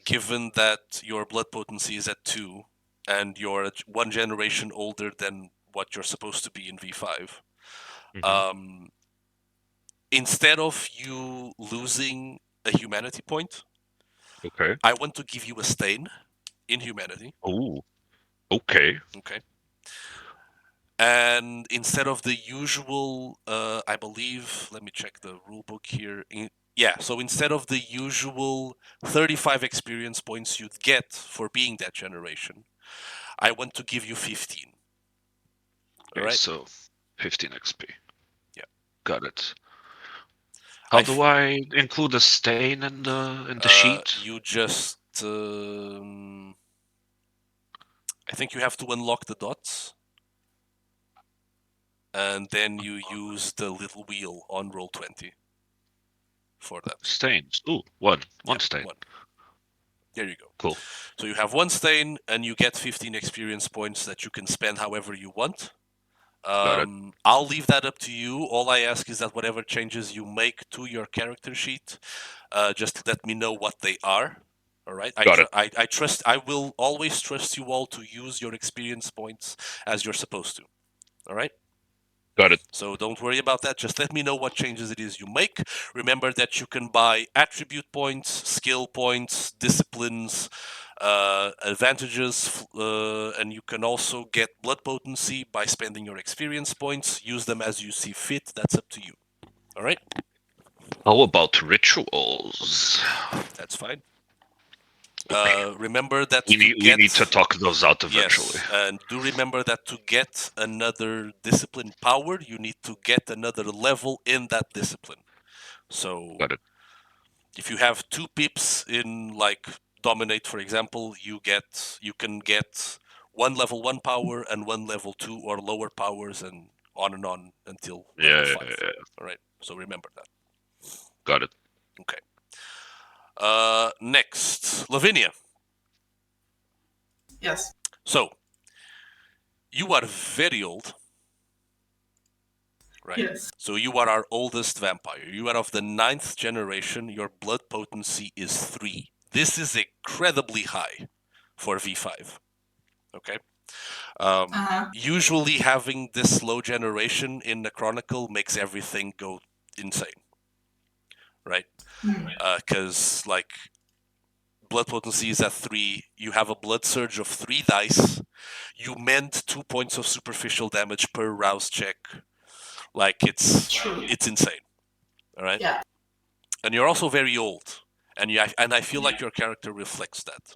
given that your blood potency is at 2 and you're one generation older than what you're supposed to be in V5, Mhm. instead of you losing a humanity point, Okay. I want to give you a stain in humanity. Oh. Okay. Okay. And instead of the usual, I believe, let me check the rule book here. So instead of the usual 35 experience points you'd get for being that generation, I want to give you 15. All Okay. right? So 15 XP. Yeah. Got it. How do I include a stain in the sheet? You just, I think you have to unlock the dots, and then you use the little wheel on roll 20 for that. Stains. Ooh, one Yeah, stain. one. There you go. Cool. So you have one stain, and you get 15 experience points that you can spend however you want. Got it. I'll leave that up to you. All I ask is that whatever changes you make to your character sheet, just let me know what they are. All right. Got it. I trust. I will always trust you all to use your experience points as you're supposed to. All right. Got it. So don't worry about that. Just let me know what changes it is you make. Remember that you can buy attribute points, skill points, disciplines, advantages, and you can also get blood potency by spending your experience points. Use them as you see fit. That's up to you. All right? How about rituals? That's fine. Okay. Remember that We need to talk those out eventually. Yes, and do remember that to get another discipline power, you need to get another level in that discipline. So Got it. if you have 2 pips in like dominate, for example, you can get 1 level 1 power and 1 level 2 or lower powers, and on until level Yeah. 5. All right, so remember that. Got it. Next, Lavinia. Yes. So, you are very old, right? Yes. So you are our oldest vampire. You are of the 9th generation. Your blood potency is 3. This is incredibly high for V5. Okay. Usually, having this low generation in the Chronicle makes everything go insane, right? Because like blood potency is at 3. You have a blood surge of 3 dice. You mend 2 points of superficial damage per rouse check. Like it's insane. All right. Yeah. And you're also very old, and I feel like your character reflects that,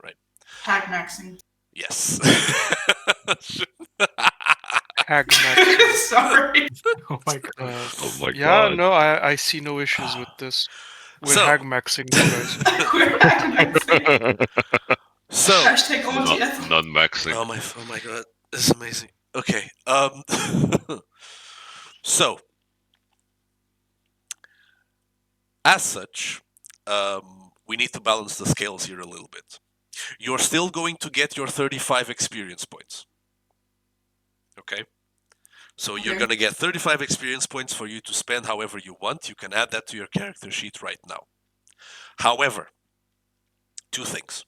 right? Hag maxing. Yes. Hag maxing. Sorry. Oh my god. Oh my Yeah, god. no, I see no issues with this. We're So- hag maxing, you guys. We're hag maxing. So, Hashtag auntie Ethel. Non-maxing. oh my god, this is amazing. Okay, so as such, we need to balance the scales here a little bit. You're still going to get your 35 experience points. Okay? So you're Okay. going to get 35 experience points for you to spend however you want. You can add that to your character sheet right now. However, 2 things.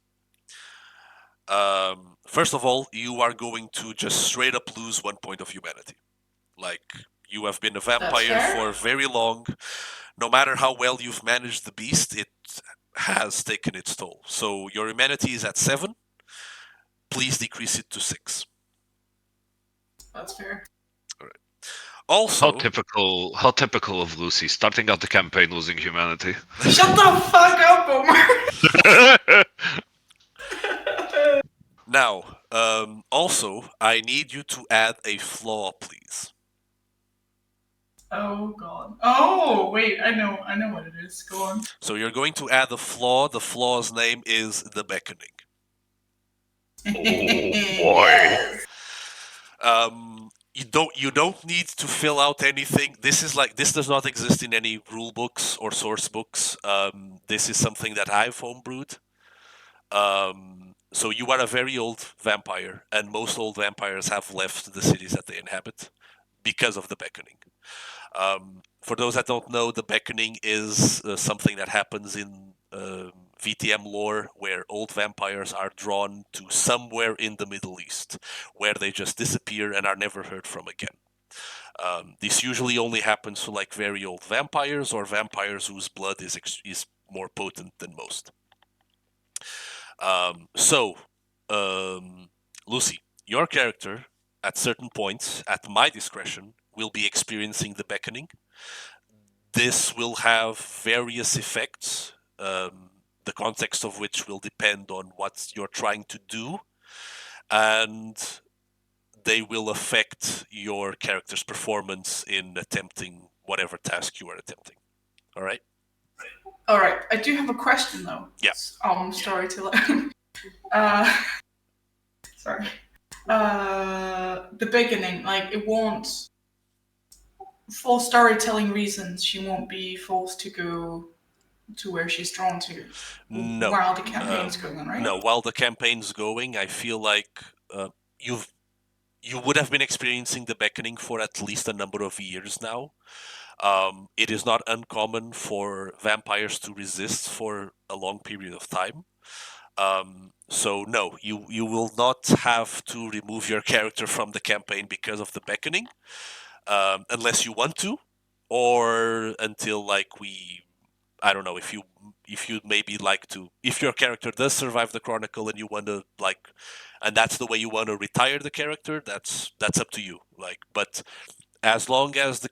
First of all, you are going to just straight up lose 1 point of humanity. Like, you have been a vampire fair. for very long. No matter how well you've managed the beast, it has taken its toll. So your humanity is at 7. Please decrease it to 6. That's fair. Also, How typical of Lucy, starting out the campaign losing humanity. Shut the fuck up, Omar. now, also, I need you to add a flaw, please. Oh god. Oh wait, I know what it is. Go on. So you're going to add a flaw. The flaw's name is the beckoning. boy. Yes. You don't need to fill out anything. This does not exist in any rule books or source books. This is something that I've homebrewed. So you are a very old vampire, and most old vampires have left the cities that they inhabit because of the beckoning. For those that don't know, the beckoning is something that happens in VTM lore, where old vampires are drawn to somewhere in the Middle East, where they just disappear and are never heard from again. This usually only happens to like very old vampires or vampires whose blood is more potent than most. Lucy, your character, at certain points, at my discretion, will be experiencing the beckoning. This will have various effects, the context of which will depend on what you're trying to do, and they will affect your character's performance in attempting whatever task you are attempting. All right? All right. I do have a question though. Yeah. Storyteller. Sorry. The beginning, like it won't. For storytelling reasons, she won't be forced to go to where she's drawn to. No. While the campaign's going on, right? No, while the campaign's going, I feel like you would have been experiencing the beckoning for at least a number of years now. It is not uncommon for vampires to resist for a long period of time. So no, you will not have to remove your character from the campaign because of the beckoning, unless you want to, or until like I don't know, if you maybe like to, if your character does survive the chronicle and you want to like, and that's the way you want to retire the character, that's up to you. Like, but as long as the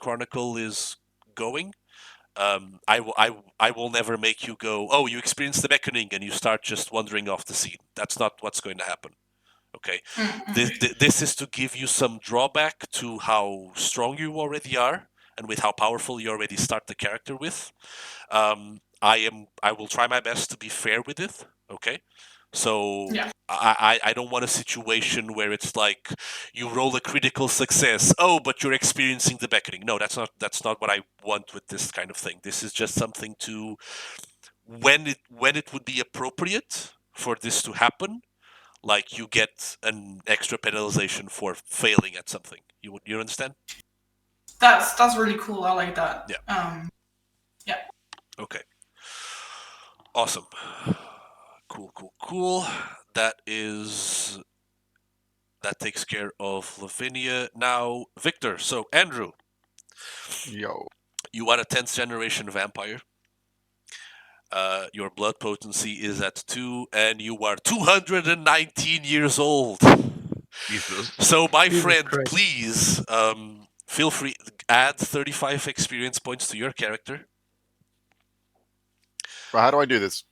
chronicle is going, I will never make you go, oh, you experienced the beckoning and you start just wandering off the scene. That's not what's going to happen. Okay, this is to give you some drawback to how strong you already are and with how powerful you already start the character with. I will try my best to be fair with it. Okay, So Yeah. I don't want a situation where it's like you roll a critical success. Oh, but you're experiencing the beckoning. No, that's not what I want with this kind of thing. This is just something to when it would be appropriate for this to happen. Like you get an extra penalization for failing at something. You understand? That's really cool. I like that. Yeah. Yeah. Okay. Awesome. Cool. That takes care of Lavinia. Now, Victor. So, Andrew, Yo. you are a 10th generation vampire. Your blood potency is at 2, and you are 219 years old. Jesus. So, my Jesus friend, Christ. please feel free add 35 experience points to your character. But how do I do this?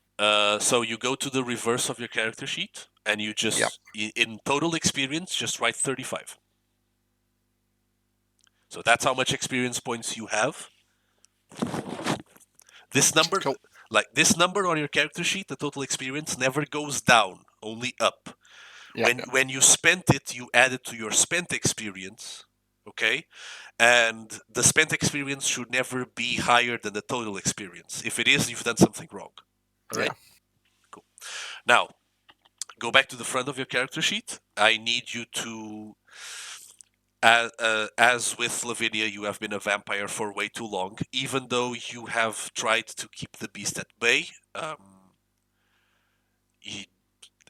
So you go to the reverse of your character sheet, and you just in total experience just write 35. So that's how much experience points you have. This number, Cool. this number on your character sheet, the total experience never goes down, only up. Yeah. When you spent it, you add it to your spent experience, okay? And the spent experience should never be higher than the total experience. If it is, you've done something wrong. All right? Cool. Now, go back to the front of your character sheet. I need you to, as with Lavinia, you have been a vampire for way too long. Even though you have tried to keep the beast at bay,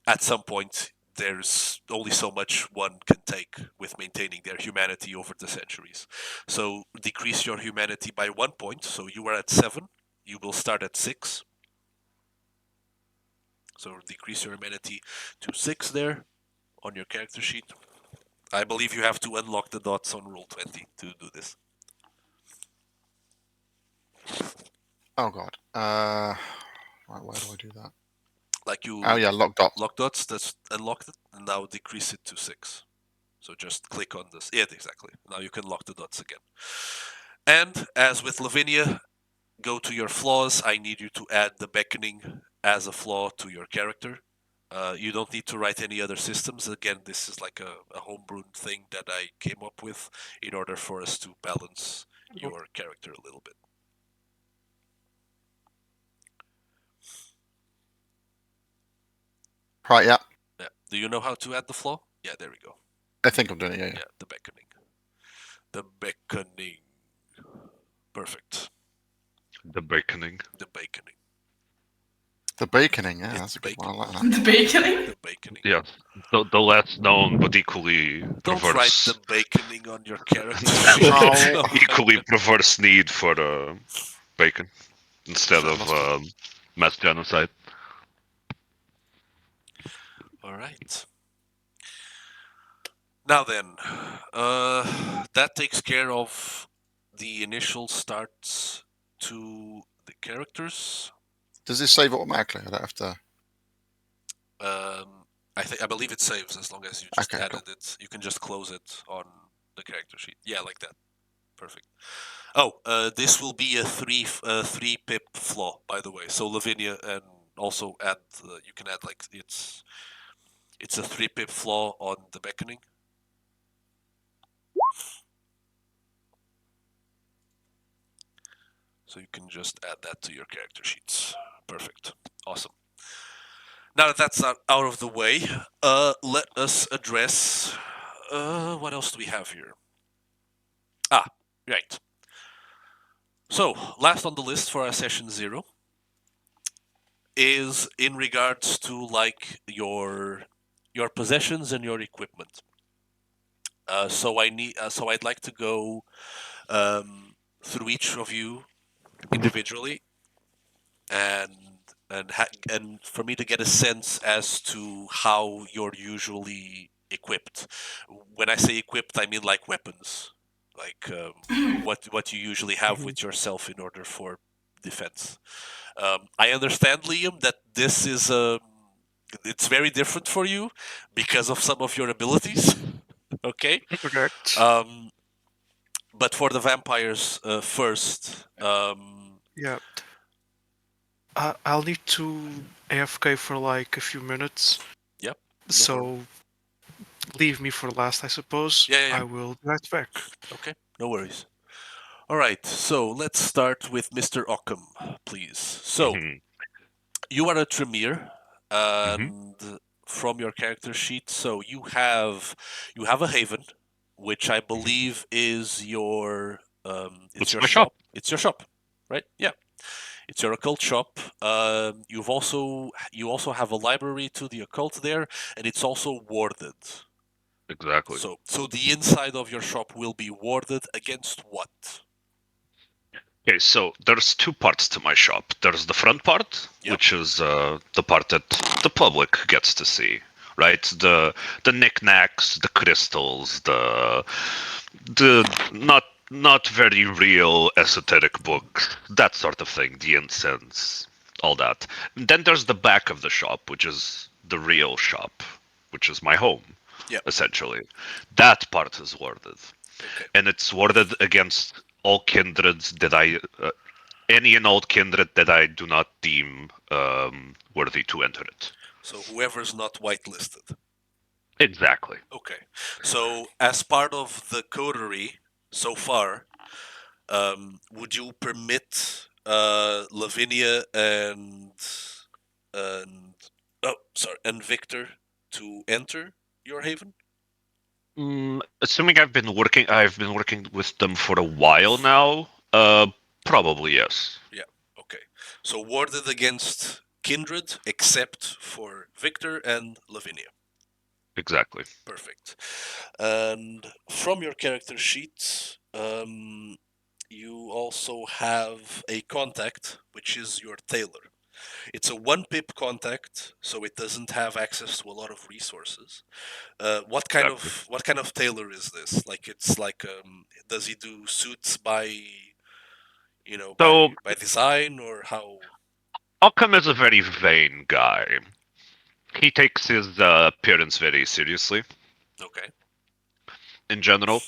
at some point there's only so much one can take with maintaining their humanity over the centuries. So decrease your humanity by 1 point. So you are at 7. You will start at 6. So decrease your humanity to 6 there on your character sheet. I believe you have to unlock the dots on roll 20 to do this. Oh god. Right, where do I do that? Like you Oh yeah, lock dots. lock dots, that's unlocked it, and now decrease it to 6. So just click on this. Yeah, exactly. Now you can lock the dots again. And as with Lavinia, go to your flaws. I need you to add the beckoning as a flaw to your character. You don't need to write any other systems. Again, this is like a homebrew thing that I came up with in order for us to balance your character a little bit. Right, yeah. Yeah. Do you know how to add the flaw? Yeah, there we go. I think I'm doing it, yeah. Yeah, the beckoning. The beckoning. Perfect. The baconing. The baconing. The baconing, yeah, It's that's a good bacon. one. I like that. The baconing? The baconing. Yeah. The less known but equally Don't write perverse. the baconing on your character. Oh. Equally perverse need for bacon instead Shit, of I lost mass genocide. All right. Now then, that takes care of the initial starts to the characters. Does this save automatically? I don't have to. I believe it saves as long as you just Okay, added it. You can just close it on the character sheet. Yeah, like that. Perfect. Oh, this will be a 3 pip flaw, by the way. So Lavinia, and also add. You can add like it's a 3 pip flaw on the beckoning. So you can just add that to your character sheets. Perfect. Awesome. Now that that's out of the way, let us address. What else do we have here? Ah, right. So, last on the list for our session 0 is in regards to like your possessions and your equipment. So I'd like to go through each of you individually, and and for me to get a sense as to how you're usually equipped. When I say equipped, I mean like weapons, like what you usually have with yourself in order for defense. I understand, Liam, that this is it's very different for you because of some of your abilities. Okay. Correct. But for the vampires first. Yeah. I'll need to AFK for like a few minutes. Yep. No So problem. leave me for last, I suppose. Yeah, yeah, yeah. I will be right back. Okay. No worries. All right. So let's start with Mr. Ockham, please. So Hmm. you are a Tremere, Hmm. and from your character sheet, so you have a haven, which I Hmm. believe is your it's It's your my shop. shop. It's your shop, right? Yeah, it's your occult shop. You also have a library to the occult there, and it's also warded. Exactly. So the inside of your shop will be warded against what? Okay, so there's two parts to my shop. There's the front part, Yep. which is the part that the public gets to see, right? The knickknacks, the crystals, the not very real esoteric books, that sort of thing, the incense, all that. And then there's the back of the shop, which is the real shop, which is my home, Yep. essentially. That part is warded, Okay. and it's warded against all kindreds that any and all kindred that I do not deem worthy to enter it. So whoever's not whitelisted. Exactly. Okay. So as part of the coterie so far, would you permit Lavinia and and Victor to enter your haven? Assuming I've been working with them for a while now. Probably yes. Yeah. Okay. So warded against kindred, except for Victor and Lavinia. Exactly. Perfect. And from your character sheet, you also have a contact, which is your tailor. It's a one pip contact, so it doesn't have access to a lot of resources. What kind Exactly. of what kind of tailor is this? Like it's like does he do suits by So by design or how? Occam is a very vain guy. He takes his appearance very seriously Okay. in general.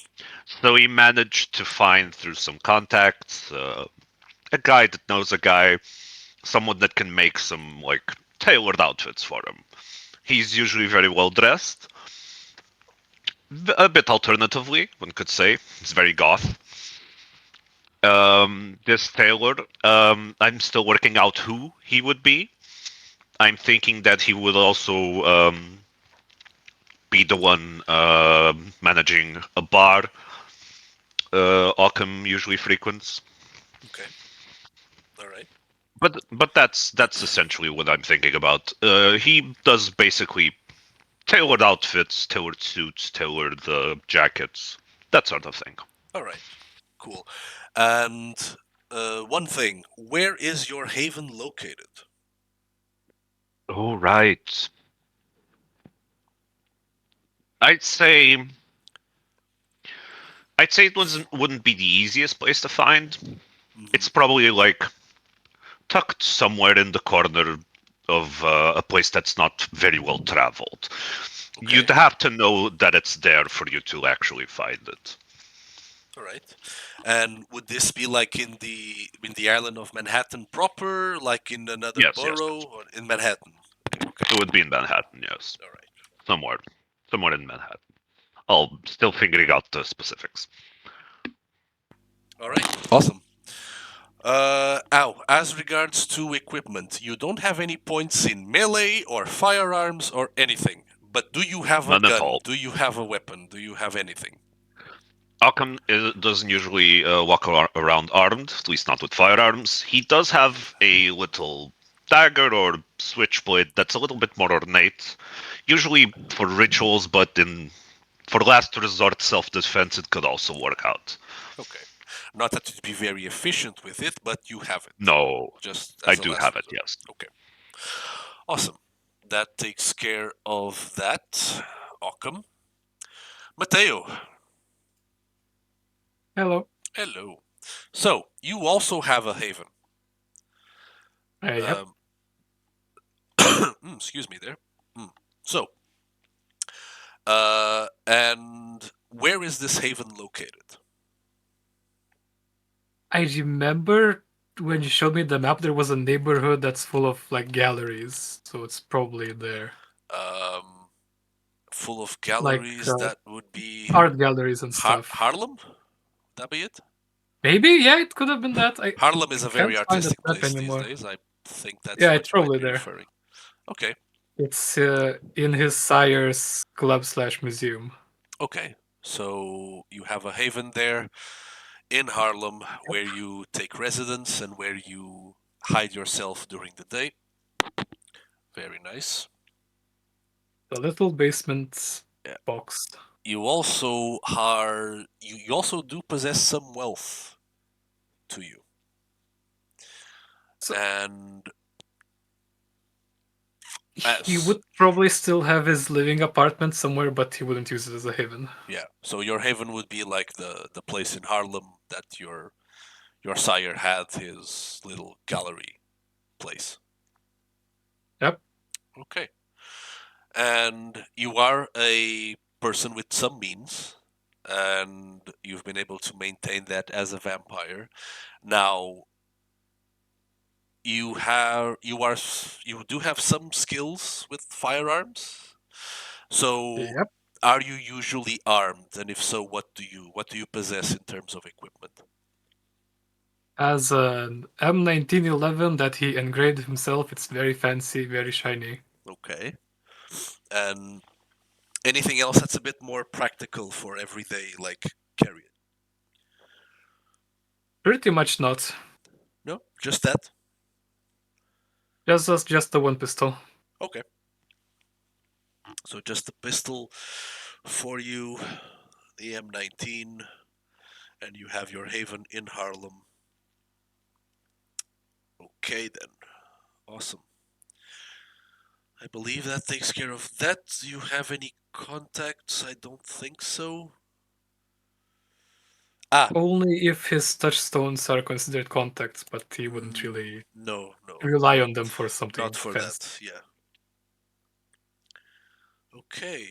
So he managed to find through some contacts a guy that knows a guy, someone that can make some like tailored outfits for him. He's usually very well dressed, a bit alternatively, one could say. He's very goth. This tailor, I'm still working out who he would be. I'm thinking that he would also be the one managing a bar Occam usually frequents. Okay. All right. But that's essentially what I'm thinking about. He does basically tailored outfits, tailored suits, tailored jackets, that sort of thing. All right. Cool. And one thing, where is your haven located? Oh right. I'd say I'd say it wouldn't be the easiest place to find. Hmm. It's probably like tucked somewhere in the corner of a place that's not very well traveled. Okay. You'd have to know that it's there for you to actually find it. All right. And would this be like in the island of Manhattan proper, like in another Yes, yes, borough, yes. or in Manhattan? Okay. It would be in Manhattan, yes. All right. Somewhere. Somewhere in Manhattan. I'll still figuring out the specifics. All right. Awesome. As regards to equipment, you don't have any points in melee or firearms or anything. But do you have a None at gun? all. Do you have a weapon? Do you have anything? Doesn't usually walk around armed, at least not with firearms. He does have a little dagger or switchblade that's a little bit more ornate, usually for rituals, but in for last resort self-defense, it could also work out. Okay. Not that you'd be very efficient with it, but you have it. No, Just I as a do last have it, resort. yes. Okay. Awesome. That takes care of that. Occam. Mateo. Hello. Hello. So, you also have a haven. Yep. Um, excuse me there. Mm. So, and where is this haven located? I remember when you showed me the map, there was a neighborhood that's full of like galleries, so it's probably there, Um, full of like galleries. That would be art galleries and stuff. Harlem. Would that be it? Maybe, yeah, it could have been that. Harlem is I a can't very find that artistic map place these anymore. days. I think that's Yeah, what it's you might probably be there. referring. Okay. It's in his sire's club/museum. Okay. So you have a haven there in Harlem where you take residence and where you hide yourself during the day. Very nice. The little basement Yeah. box. You also are you also do possess some wealth to you. So And he as would probably still have his living apartment somewhere, but he wouldn't use it as a haven. yeah, so your haven would be like the place in Harlem that your sire had his little gallery place. Yep. Okay. And you are a person with some means, and you've been able to maintain that as a vampire. Now, you do have some skills with firearms. So, Yep. are you usually armed? And if so, what do you possess in terms of equipment? As an M1911 that he engraved himself, it's very fancy, very shiny. Okay. And anything else that's a bit more practical for everyday, like carry it? Pretty much not. No, just that. Just the one pistol. Okay. So just the pistol for you, the M19, and you have your haven in Harlem. Okay then. Awesome. I believe that takes care of that. Do you have any contacts? I don't think so. Ah, Only if his touchstones are considered contacts, but he wouldn't really no, no. rely on them for Not something for fancy. that. Yeah. Okay.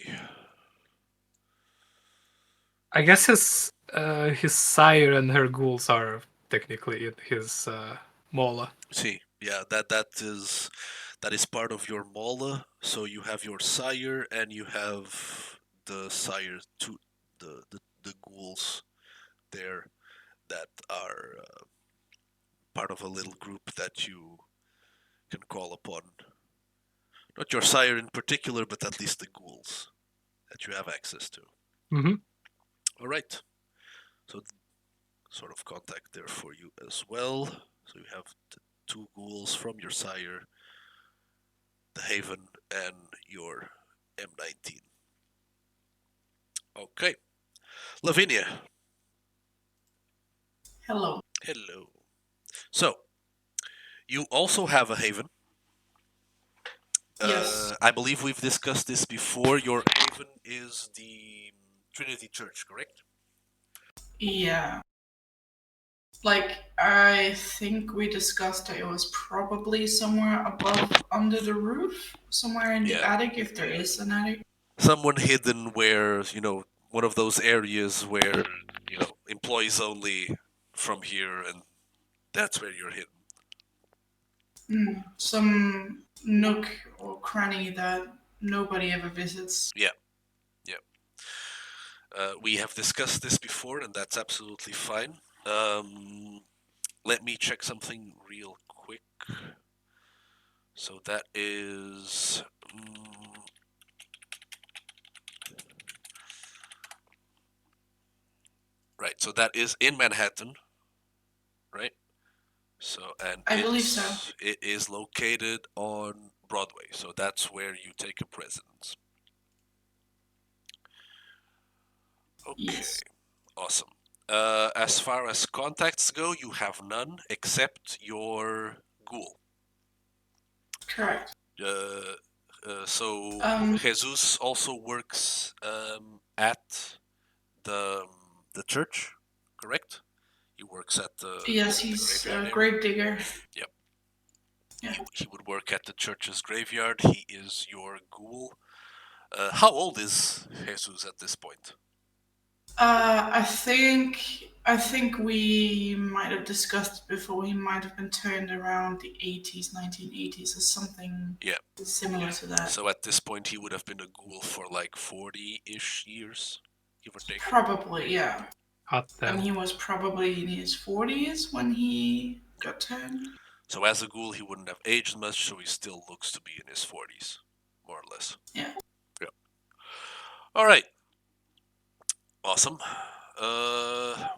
I guess his sire and her ghouls are technically in his mala. See, yeah, that is part of your mala. So you have your sire and you have the sire to the ghouls there that are part of a little group that you can call upon. Not your sire in particular, but at least the ghouls that you have access to. Mm-hmm. All right. So sort of contact there for you as well. So you have the two ghouls from your sire, the Haven, and your M19. Okay. Lavinia. Hello. Hello. So, you also have a Haven. Yes. I believe we've discussed this before. Your Haven is the Trinity Church, correct? Yeah. Like, I think we discussed that it was probably somewhere above under the roof, somewhere in the Yeah. attic, if there is an attic. Someone hidden where, one of those areas where, employees only from here, and that's where you're hidden. Some nook or cranny that nobody ever visits. Yeah. We have discussed this before, and that's absolutely fine. Let me check something real quick. So that is. Right, so that is in Manhattan, right? So, and I believe so. it is located on Broadway, so that's where you take up residence. Okay, Yes. awesome. As far as contacts go, you have none except your ghoul. Correct. So Um, Jesus also works at the church, correct? He works at the yes, he's graveyard a area. grave digger. Yep. Yeah. He would work at the church's graveyard. He is your ghoul. How old is Jesus at this point? I think I think we might have discussed before. He might have been turned around the 80s, 1980s, or something Yeah. similar to that. So at this point, he would have been a ghoul for like 40-ish years, give or take. Probably, yeah. Hot And damn. he was probably in his 40s when he got turned. So as a ghoul, he wouldn't have aged much, so he still looks to be in his 40s, more or less. Yeah. Yeah. All right. Awesome.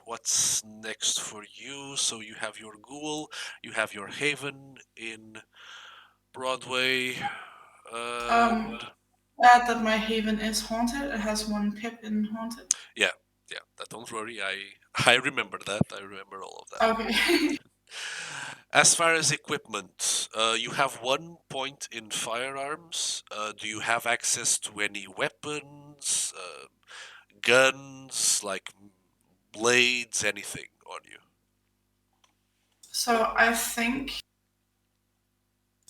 What's next for you? So you have your ghoul, you have your haven in Broadway, and Glad that my haven is haunted. It has one pip in haunted. yeah, don't worry, I remember that. I remember all of that. Okay. As far as equipment, you have 1 point in firearms. Do you have access to any weapons, guns, like blades, anything on you? So I think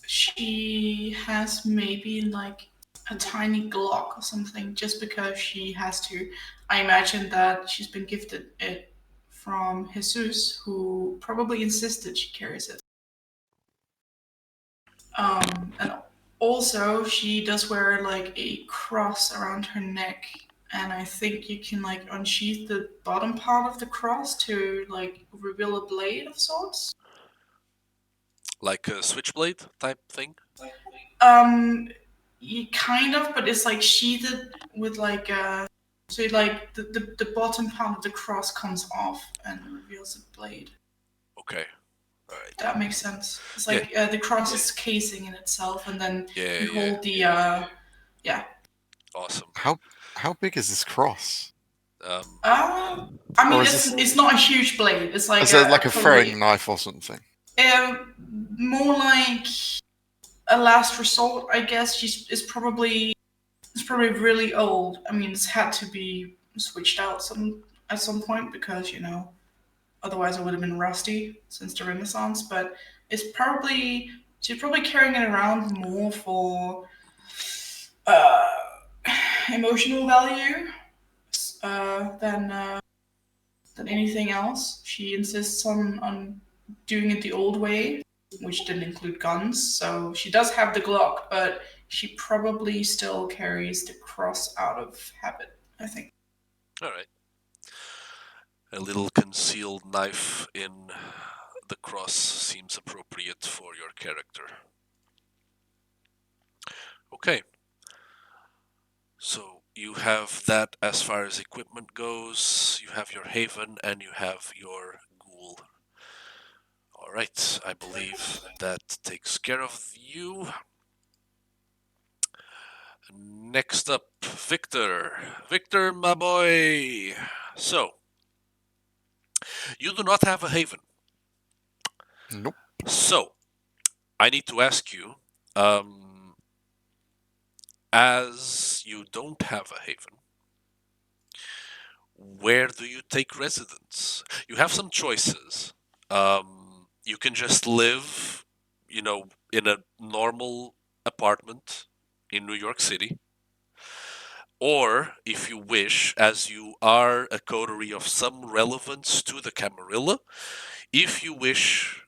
she has maybe like a tiny Glock or something just because she has to. I imagine that she's been gifted it from Jesus, who probably insisted she carries it. And also, she does wear like a cross around her neck, and I think you can like unsheath the bottom part of the cross to like reveal a blade of sorts. Like a switchblade type thing? Um, you kind of, but it's like sheathed with like so like the bottom part of the cross comes off and reveals a blade. Okay. All right. That makes sense. It's Yeah. like the cross is casing in itself, and then Yeah, you yeah. hold the Awesome. How big is this cross? I mean, Or is it's not a huge blade. It's like Is it like a probably, throwing knife or something? more like a last resort, I guess. It's probably really old. I mean, it's had to be switched out at some point because otherwise it would have been rusty since the Renaissance. But she's probably carrying it around more for uh, emotional value than anything else. She insists on doing it the old way, which didn't include guns. So she does have the Glock, but she probably still carries the cross out of habit, I think. All right. A little concealed knife in the cross seems appropriate for your character. Okay. So you have that as far as equipment goes. You have your haven and you have your ghoul. All right. I believe that takes care of you. Next up, Victor. Victor, my boy. So, you do not have a haven. Nope. So, I need to ask you, as you don't have a haven, where do you take residence? You have some choices. You can just live, in a normal apartment in New York City. Or, if you wish, as you are a coterie of some relevance to the Camarilla, if you wish,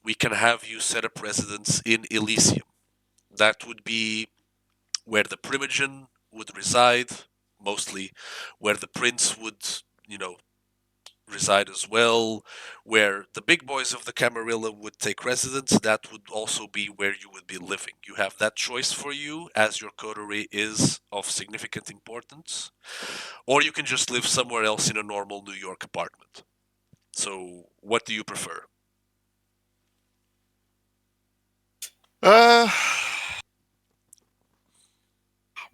we can have you set up residence in Elysium. That would be where the Primogen would reside, mostly where the Prince would, reside as well, where the big boys of the Camarilla would take residence. That would also be where you would be living. You have that choice for you, as your coterie is of significant importance, or you can just live somewhere else in a normal New York apartment. So, what do you prefer? Uh,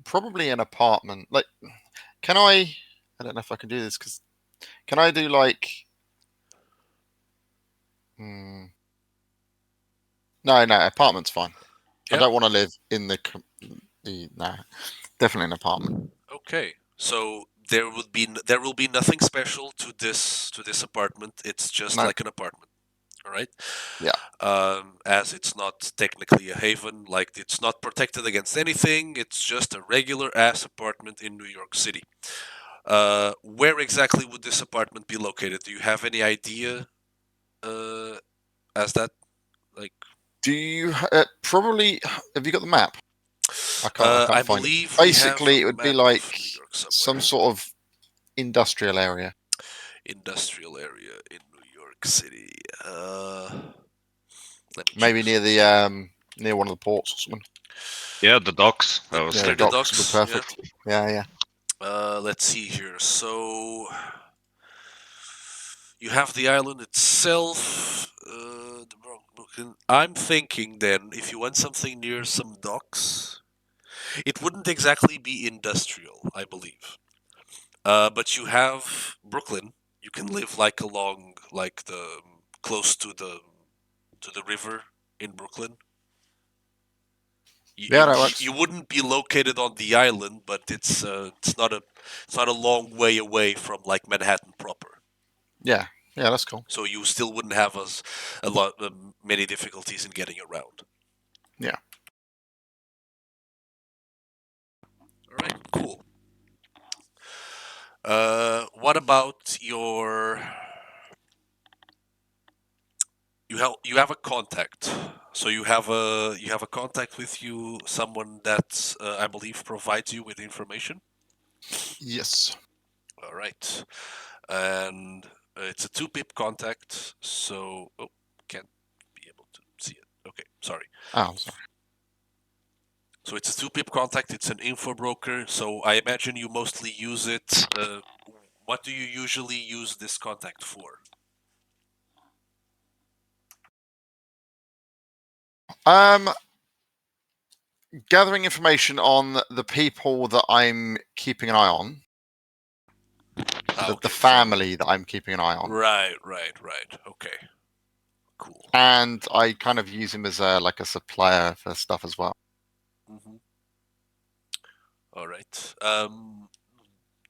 probably an apartment. Like, can I? I don't know if I can do this because can I do like? No, apartment's fine. Yep. I don't want to live in the definitely an apartment. Okay, so there will be nothing special to this apartment. It's just No. like an apartment. All right. Yeah. As it's not technically a haven, like it's not protected against anything. It's just a regular ass apartment in New York City. Where exactly would this apartment be located? Do you have any idea? As that, like, Do you probably have you got the map? I I can't find it. believe we have Basically, a it would be map like of New York some somewhere. sort of industrial area. Industrial area in New York City. Let me Maybe check. near the near one of the ports or something. Yeah, the docks. I was Yeah, the Near the thinking. docks would be docks. Yeah. perfect. Yeah. Let's see here. So you have the island itself. I'm thinking then, if you want something near some docks, it wouldn't exactly be industrial, I believe. But you have Brooklyn. You can live like along like the close to the river in Brooklyn. Yeah, that works. You wouldn't be located on the island, but it's not a long way away from like Manhattan proper. Yeah, that's cool. So you still wouldn't have a lot many difficulties in getting around. Yeah. All right, cool. What about your? You have a contact. So you have a contact with you, someone that I believe provides you with information. Yes. All right, and it's a 2-pip contact. So can't be able to see it. Okay, sorry. Oh, sorry. So it's a 2-pip contact. It's an info broker. So I imagine you mostly use it. What do you usually use this contact for? Gathering information on the people that I'm keeping an eye on. Ah, The okay, family that I'm keeping an eye on. Right. Okay, cool. And I kind of use him as like a supplier for stuff as well. Mm-hmm. All right.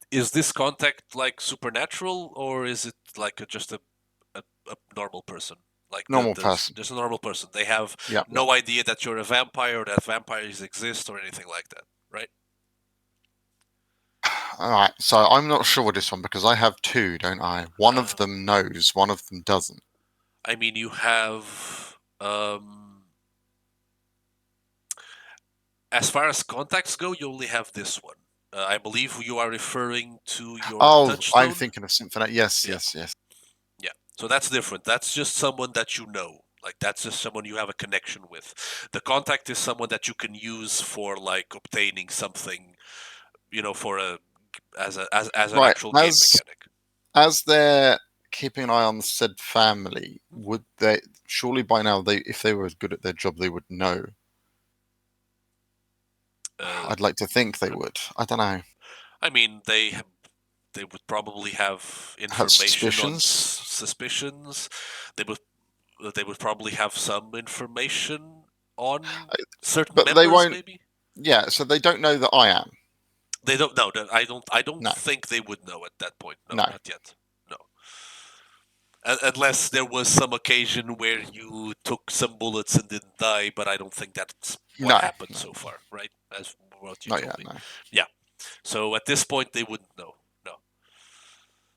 Is this contact like supernatural, or is it like a normal person? Like Normal person. there's a normal person. They have Yeah. no idea that you're a vampire or that vampires exist or anything like that, right? All right. So I'm not sure with this one because I have two, don't I? One of Uh, them knows, one of them doesn't. I mean, you have as far as contacts go, you only have this one. I believe you are referring to your Oh, I'm touchstone. thinking of Symphony. Yes. Yeah. Yeah. So that's different. That's just someone that you know. Like that's just someone you have a connection with. The contact is someone that you can use for like obtaining something, for a as an Right. actual game mechanic. As they're keeping an eye on said family, would they surely by now if they were good at their job they would know? I'd like to think they would. I don't know. I mean, they would probably have Have information on suspicions? suspicions. They would probably have some information on certain But they members, won't. maybe. Yeah, so they don't know that I am. They don't know. I don't No. think they would know at that point. No, No. not yet. No. Unless there was some occasion where you took some bullets and didn't die, but I don't think that's what No. happened No. so far, right? As what you Not told yet. me. No. Yeah. So at this point, they wouldn't know. No.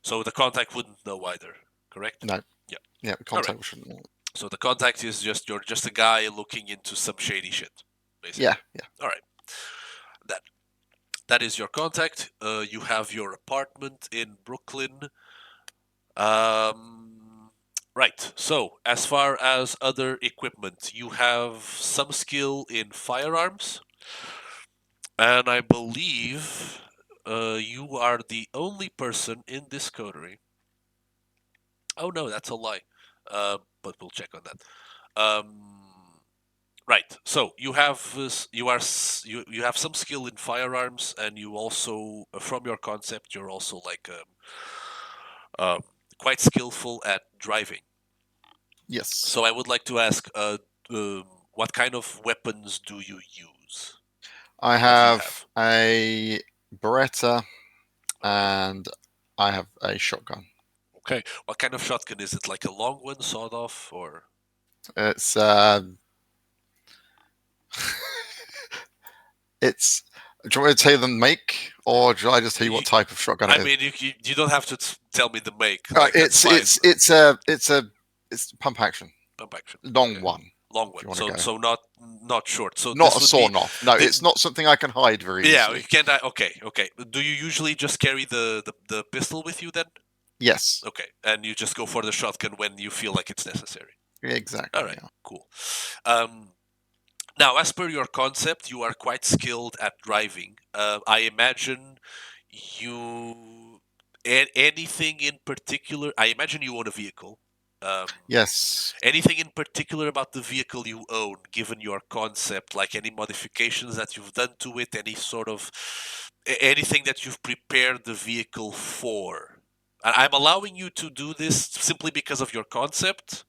So the contact wouldn't know either. Correct? No. Yeah. Yeah. All right. Contact shouldn't know. So the contact is you're just a guy looking into some shady shit, basically. Yeah. All right. That is your contact. You have your apartment in Brooklyn. Right. So as far as other equipment, you have some skill in firearms, and I believe you are the only person in this coterie. Oh no, that's a lie. But we'll check on that. Right. So you have you have some skill in firearms, and you also, from your concept, you're also like quite skillful at driving. Yes. So I would like to ask, what kind of weapons do you use? I What do you have a Beretta and I have a shotgun. Okay. What kind of shotgun is it? Like a long one, sawed off, or? It's it's Do you want me to tell you the make, or should I just tell you what You- type of shotgun it I is? mean, you don't have to tell me the make. Like that's It's pump action, pump action. long Okay. one. Long If one. you want to go. So not short. So Not this a would sawn be off. No, the- it's not something I can hide very yeah. easily. You can't. Okay. Do you usually just carry the pistol with you then? Yes, Okay, and you just go for the shotgun when you feel like it's necessary. exactly. All right, Yeah. cool. Now, as per your concept, you are quite skilled at driving. I imagine you anything in particular. I imagine you own a vehicle. Um, Yes. Anything in particular about the vehicle you own, given your concept, like any modifications that you've done to it, any sort of anything that you've prepared the vehicle for? I'm allowing you to do this simply because of your concept.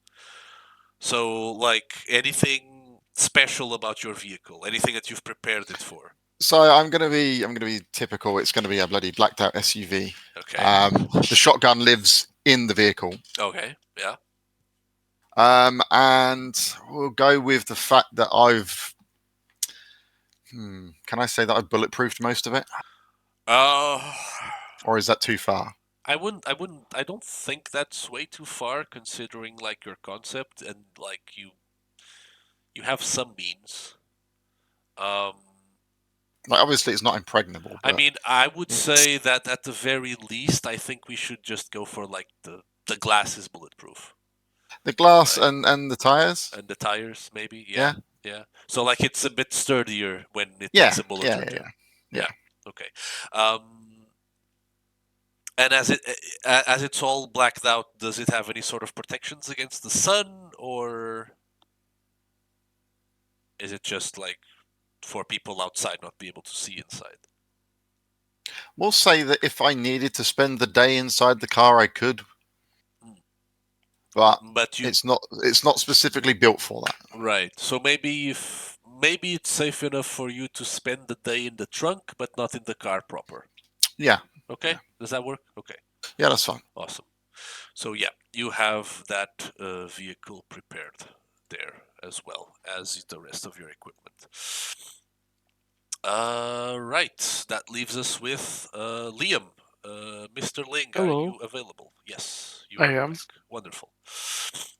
So, like anything special about your vehicle, anything that you've prepared it for. So I'm gonna be typical. It's gonna be a bloody blacked out SUV. Okay. The shotgun lives in the vehicle. Okay. Yeah. And we'll go with the fact that I've. Can I say that I've bulletproofed most of it, Uh, or is that too far? I wouldn't. I wouldn't. I don't think that's way too far, considering like your concept and like you have some means. Um, Like, obviously, it's not impregnable. I But mean, I would it's- say that at the very least, I think we should just go for like the glass is bulletproof the glass Right. and the tires. and the tires maybe. Yeah. Yeah. So like it's a bit sturdier when it Yeah, takes a bullet yeah, or yeah, two. yeah. Okay. And as it's all blacked out, does it have any sort of protections against the sun, or is it just like for people outside not be able to see inside? We'll say that if I needed to spend the day inside the car, I could, but But you it's not specifically built for that. right. So maybe it's safe enough for you to spend the day in the trunk, but not in the car proper. Yeah, Okay, Yeah. does that work? Okay, yeah, that's fine. awesome. So yeah, you have that vehicle prepared there as well as the rest of your equipment. Right, that leaves us with Liam. Mr. Ling, are Hello. you available? Yes, you I are am. back. Wonderful.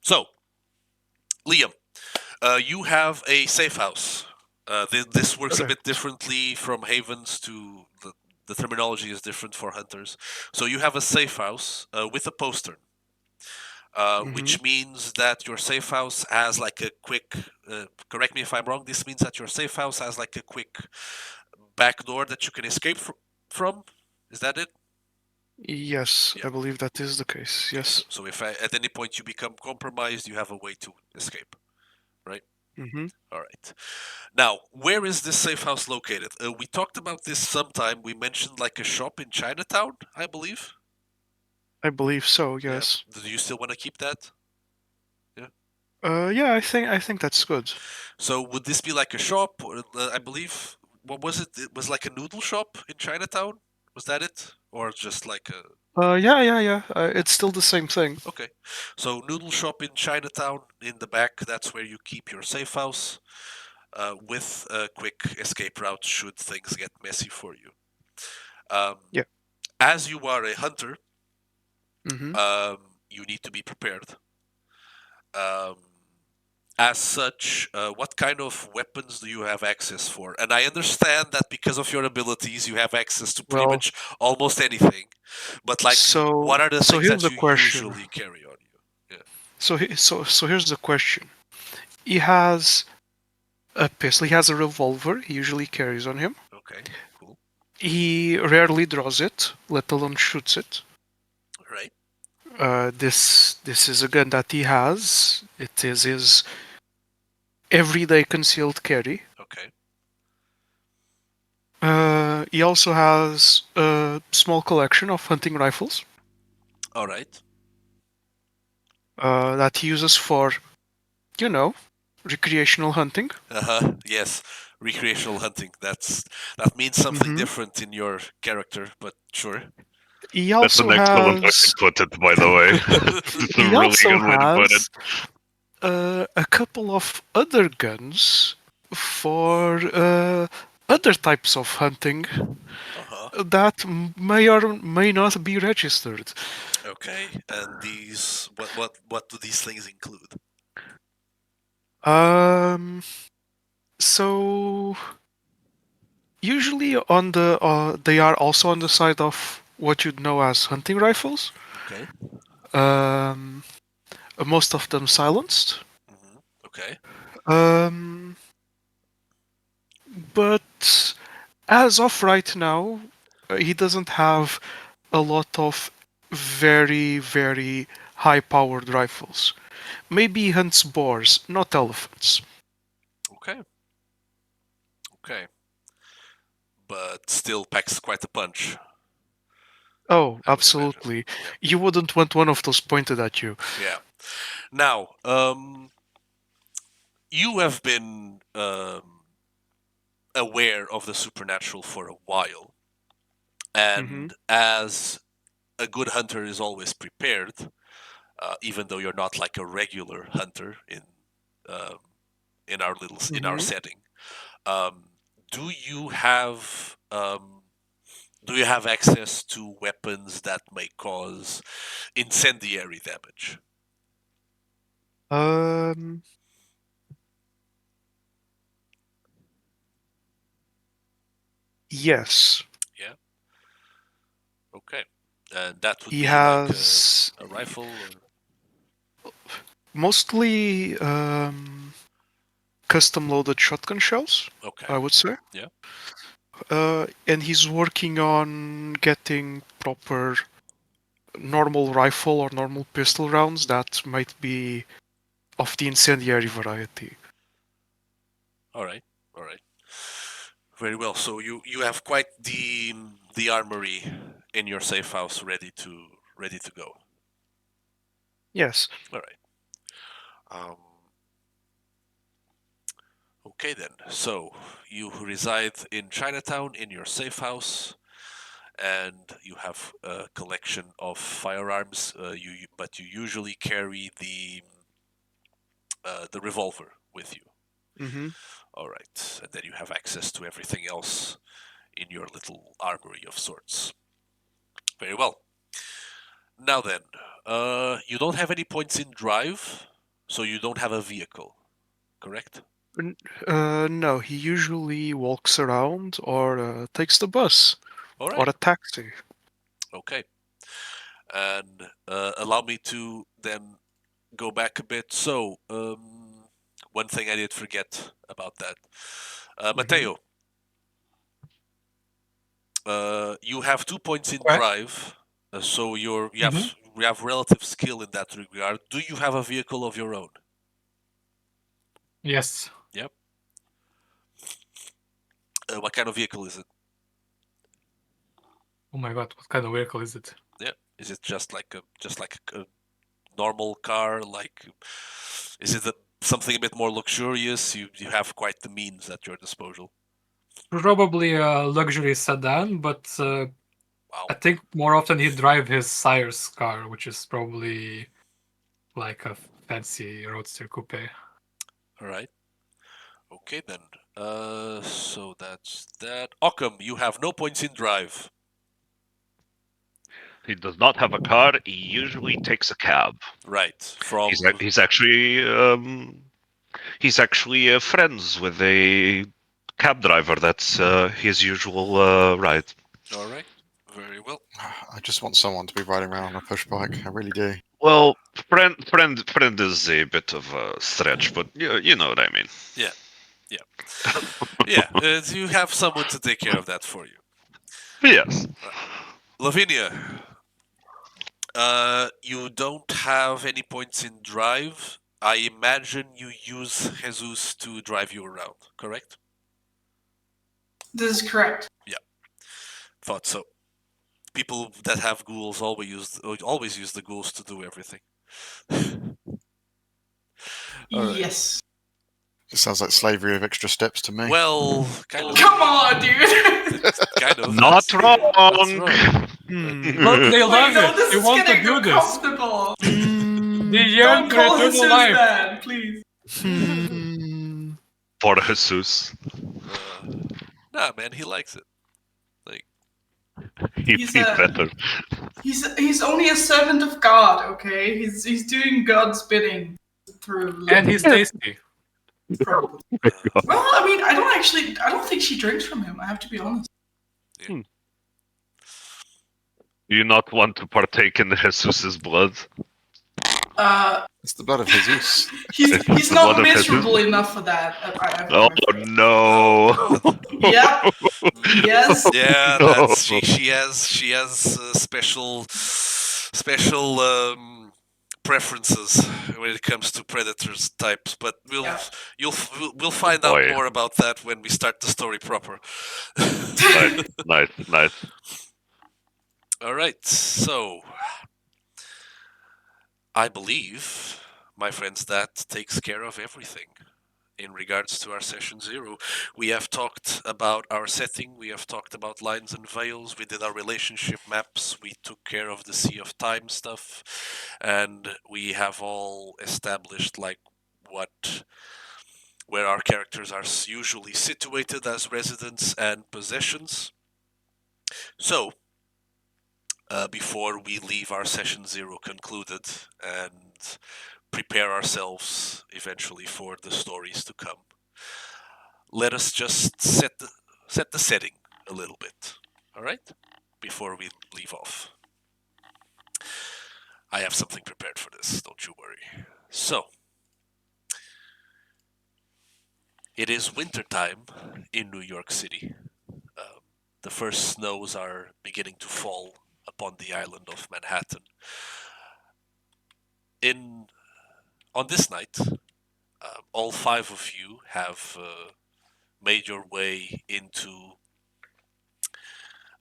So, Liam, you have a safe house. This works a bit Correct. differently from havens to the terminology is different for hunters. So you have a safe house with a postern, which means that your safe house has like a quick. Correct me if I'm wrong. This means that your safe house has like a quick back door that you can escape from. Is that it? Yes, Yeah. I believe that is the case. Yes. So if at any point you become compromised, you have a way to escape. Mm-hmm. All right. Now, where is this safe house located? We talked about this sometime. We mentioned like a shop in Chinatown, I believe. I believe so. Yeah. Yes. Do you still want to keep that? Yeah. I think that's good. So would this be like a shop? Or, I believe. What was it? It was like a noodle shop in Chinatown. Was that it, or just like a? Yeah. It's still the same thing. Okay. So noodle shop in Chinatown in the back. That's where you keep your safe house. With a quick escape route should things get messy for you. Yeah. As you are a hunter, Mm-hmm. you need to be prepared. Um, as such, what kind of weapons do you have access for? And I understand that because of your abilities, you have access to pretty Well, much almost anything. But like, what are the so things here's that the you question. usually carry on you? So here's the question. He has a pistol. He has a revolver. He usually carries on him. Okay, cool. He rarely draws it, let alone shoots it. Right. This is a gun that he has. It is his everyday concealed carry. Okay. He also has a small collection of hunting rifles All right. that he uses for, you know, recreational hunting. Yes. Recreational hunting. That means something Mhm. different in your character, but sure. He That's also an excellent way has to put it, by the way. It's a he really also good way to put it. has a couple of other guns for other types of hunting that may or may not be registered. Okay, and these what do these things include? Um, so usually on the they are also on the side of what you'd know as hunting rifles. Okay. Um, most of them silenced. Okay. Um, but as of right now, he doesn't have a lot of very, very high-powered rifles. Maybe he hunts boars, not elephants. Okay. Okay. But still packs quite a punch. Oh, I would imagine. absolutely. You wouldn't want one of those pointed at you. Yeah. Now, you have been aware of the supernatural for a while, Hmm. and as a good hunter is always prepared, even though you're not like a regular hunter um, in our Hmm. setting. Um, do you have do you have access to weapons that may cause incendiary damage? Um, yes. Yeah. Okay. And that would He be like has a rifle or mostly custom loaded shotgun shells, okay. I would say. Yeah. And he's working on getting proper normal rifle or normal pistol rounds that might be of the incendiary variety. All right. All right. Very well. So you have quite the armory in your safe house ready to go. Yes. All right. Okay then. So you reside in Chinatown in your safe house, and you have a collection of firearms. But you usually carry the revolver with you. Hmm. All right, and then you have access to everything else in your little armory of sorts. Very well. Now then, you don't have any points in drive, so you don't have a vehicle, correct? No, he usually walks around or takes the bus All or right. a taxi. Okay. And allow me to then go back a bit. So, one thing I did forget about that. Hmm. Mateo, you have 2 points in Right. drive, so Hmm. you have relative skill in that regard. Do you have a vehicle of your own? Yes. Yep. What kind of vehicle is it? Oh my god, what kind of vehicle is it? Yeah. Is it just like a normal car? Like, is it something a bit more luxurious? You have quite the means at your disposal. Probably a luxury sedan, but Wow. I think more often he'd drive his sire's car, which is probably like a fancy roadster coupe. All right. Okay then. So that's that. Occam, you have no points in drive. He does not have a car. He usually takes a cab. Right. He's From he's actually friends with a cab driver. That's his usual ride. all right. Very well. I just want someone to be riding around on a push bike. I really do. Well, friend is a bit of a stretch, but you know what I mean. Yeah. Yeah. You have someone to take care of that for you. Yes. Lavinia, you don't have any points in drive. I imagine you use Jesus to drive you around, correct? This is correct. Yeah. Thought so. People that have ghouls always use the ghouls to do everything. All right. Yes. It sounds like slavery with extra steps to me. Well, kind of. Come on, dude. Kind of. Not That's wrong. wrong. Hmm. Look, they Wait, love no, it. this They is want to getting do this. uncomfortable. They yearn Don't for call eternal Jesus life. that, please. Hmm. For Jesus. Uh, Nah, man, he likes it. He'd He's be a- better. He's only a servant of God, okay? He's doing God's bidding through. And he's tasty. Probably. Well, I mean, I don't think she drinks from him. I have to be honest. Do you not want to partake in Jesus' blood? It's the blood of Jesus. He's It's the not blood of Jesus. miserable enough for that. Oh Oh, no! God. Yep. Yes. Yeah, No. that's she has special preferences when it comes to predators types, but Yeah. we'll find out Boy. more about that when we start the story proper. Nice. All right, so I believe, my friends, that takes care of everything in regards to our session 0. We have talked about our setting, we have talked about lines and veils, we did our relationship maps, we took care of the Sea of Time stuff, and we have all established like where our characters are usually situated as residents and possessions. So, before we leave our session 0 concluded and prepare ourselves eventually for the stories to come, let us just set the setting a little bit, all right? Before we leave off. I have something prepared for this, don't you worry. So, it is wintertime in New York City. The first snows are beginning to fall upon the island of Manhattan. On this night, all 5 of you have made your way into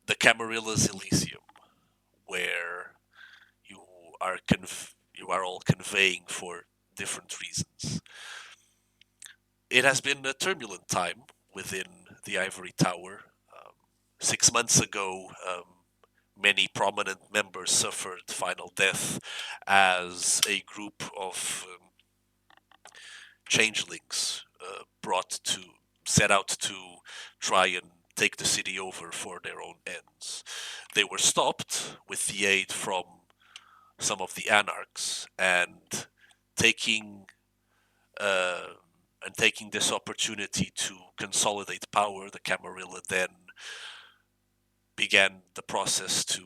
the Camarilla's Elysium, where you are all conveying for different reasons. It has been a turbulent time within the Ivory Tower. 6 months ago, many prominent members suffered final death as a group of changelings set out to try and take the city over for their own ends. They were stopped with the aid from some of the anarchs, and taking this opportunity to consolidate power, the Camarilla then began the process to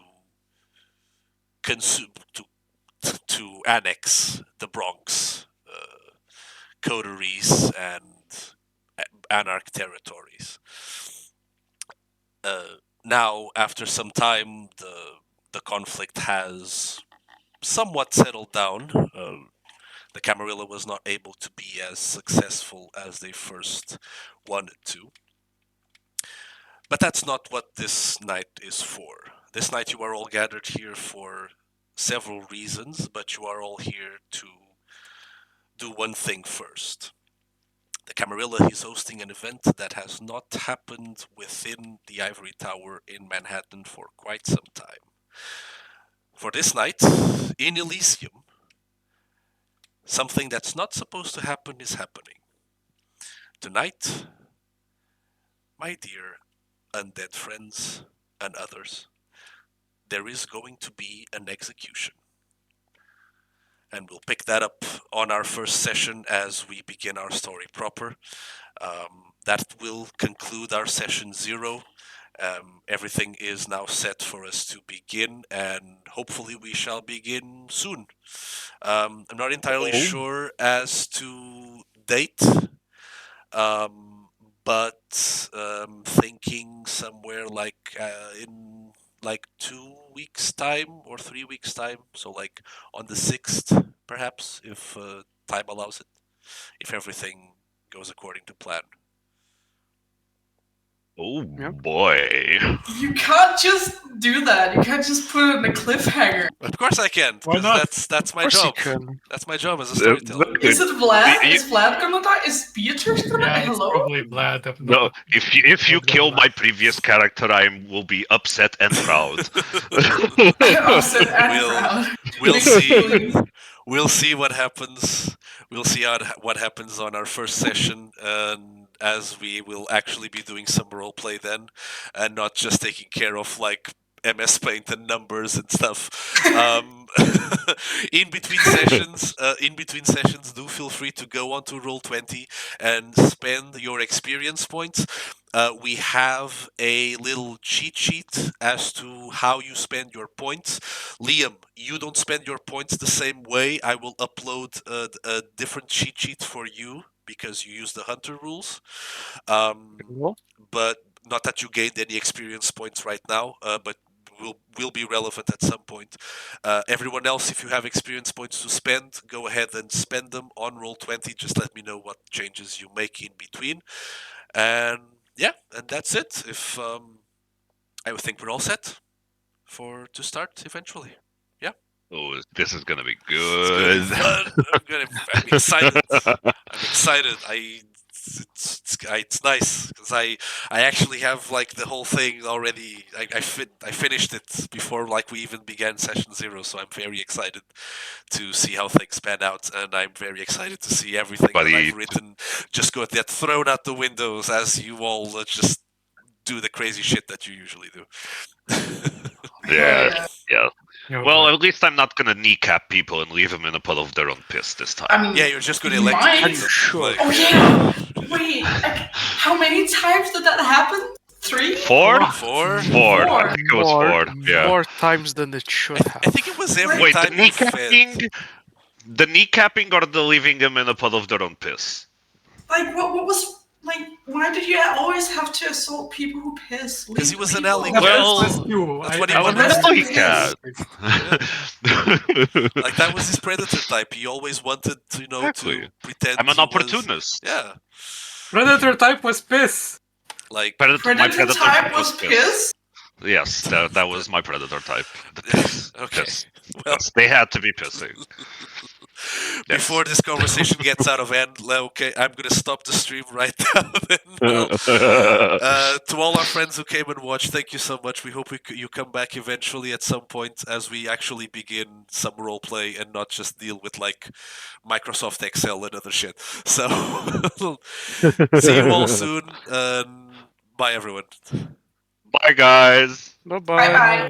annex the Bronx, coteries, and anarch territories. Now, after some time, the conflict has somewhat settled down. The Camarilla was not able to be as successful as they first wanted to. But that's not what this night is for. This night you are all gathered here for several reasons, but you are all here to do one thing first. The Camarilla is hosting an event that has not happened within the Ivory Tower in Manhattan for quite some time. For this night, in Elysium, something that's not supposed to happen is happening. Tonight, my dear undead friends and others, there is going to be an execution. And we'll pick that up on our first session as we begin our story proper. That will conclude our session 0. Everything is now set for us to begin, and hopefully we shall begin soon. I'm not entirely sure as to date, but thinking somewhere like in like 2 weeks' time or 3 weeks' time, so like on the 6th, perhaps, if time allows it, if everything goes according to plan. Oh Yep. boy. You can't just do that. You can't just put it in a cliffhanger. Of course I can, Why because not? that's my Of course job. you can. That's my job as a storyteller. Is it Vlad? You- Is Vlad gonna die? Is Beatrice gonna die? Yeah, it's Hello? probably Vlad. No, if you Not gonna kill my lie. previous character, I will be upset and proud. Upset and We'll- proud. We'll Mixed see. feelings. We'll see what happens. We'll see what happens on our first session, and as we will actually be doing some roleplay then, and not just taking care of like MS Paint and numbers and stuff. In between sessions, do feel free to go onto Roll20 and spend your experience points. We have a little cheat sheet as to how you spend your points. Liam, you don't spend your points the same way. I will upload a different cheat sheet for you because you use the hunter rules. But not that you gained any experience points right now, but will be relevant at some point. Everyone else, if you have experience points to spend, go ahead and spend them on Roll20. Just let me know what changes you make in between. And yeah, and that's it. If I would think we're all set to start eventually. Oh, this is gonna be It's gonna be good. fun. I'm excited. I'm excited. It's nice because I actually have like the whole thing already. I finished it before like we even began session 0, so I'm very excited to see how things pan out, and I'm very excited to see everything that Buddy. I've written just get thrown out the windows as you all just do the crazy shit that you usually do. Yeah, yeah. Oh, Well, boy. at least I'm not gonna kneecap people and leave them in a puddle of their own piss this time. I mean, Yeah, you're just gonna you electrocute might. You them. should. Like, Oh yeah. Wait, like, how many times did that happen? 3? Four? Oh, Four? Four. I Four. think it was four. Yeah. more times than it should have. I think it was every Wait, the time you fed. kneecapping or the leaving them in a puddle of their own piss? Like, what was like? Why did you always have to assault people who piss? 'Cause he Leave was the an people alligator. Well, That's you. That's what he I was wanted an to alley do. cat. Like that was his predator type. He always wanted to, Exactly. to pretend I'm an he was. opportunist. Yeah, Predator type was piss. like My Predator type was piss. Yes, that was my predator type. The piss. Okay. Piss. Well, Yes, they had to be pissing. before this conversation gets out of hand, okay, I'm gonna stop the stream right now. Then. To all our friends who came and watched, thank you so much. We hope you come back eventually at some point as we actually begin some roleplay and not just deal with like Microsoft Excel and other shit. So, see you all soon. Bye, everyone. Bye, guys. Bye Bye bye. bye.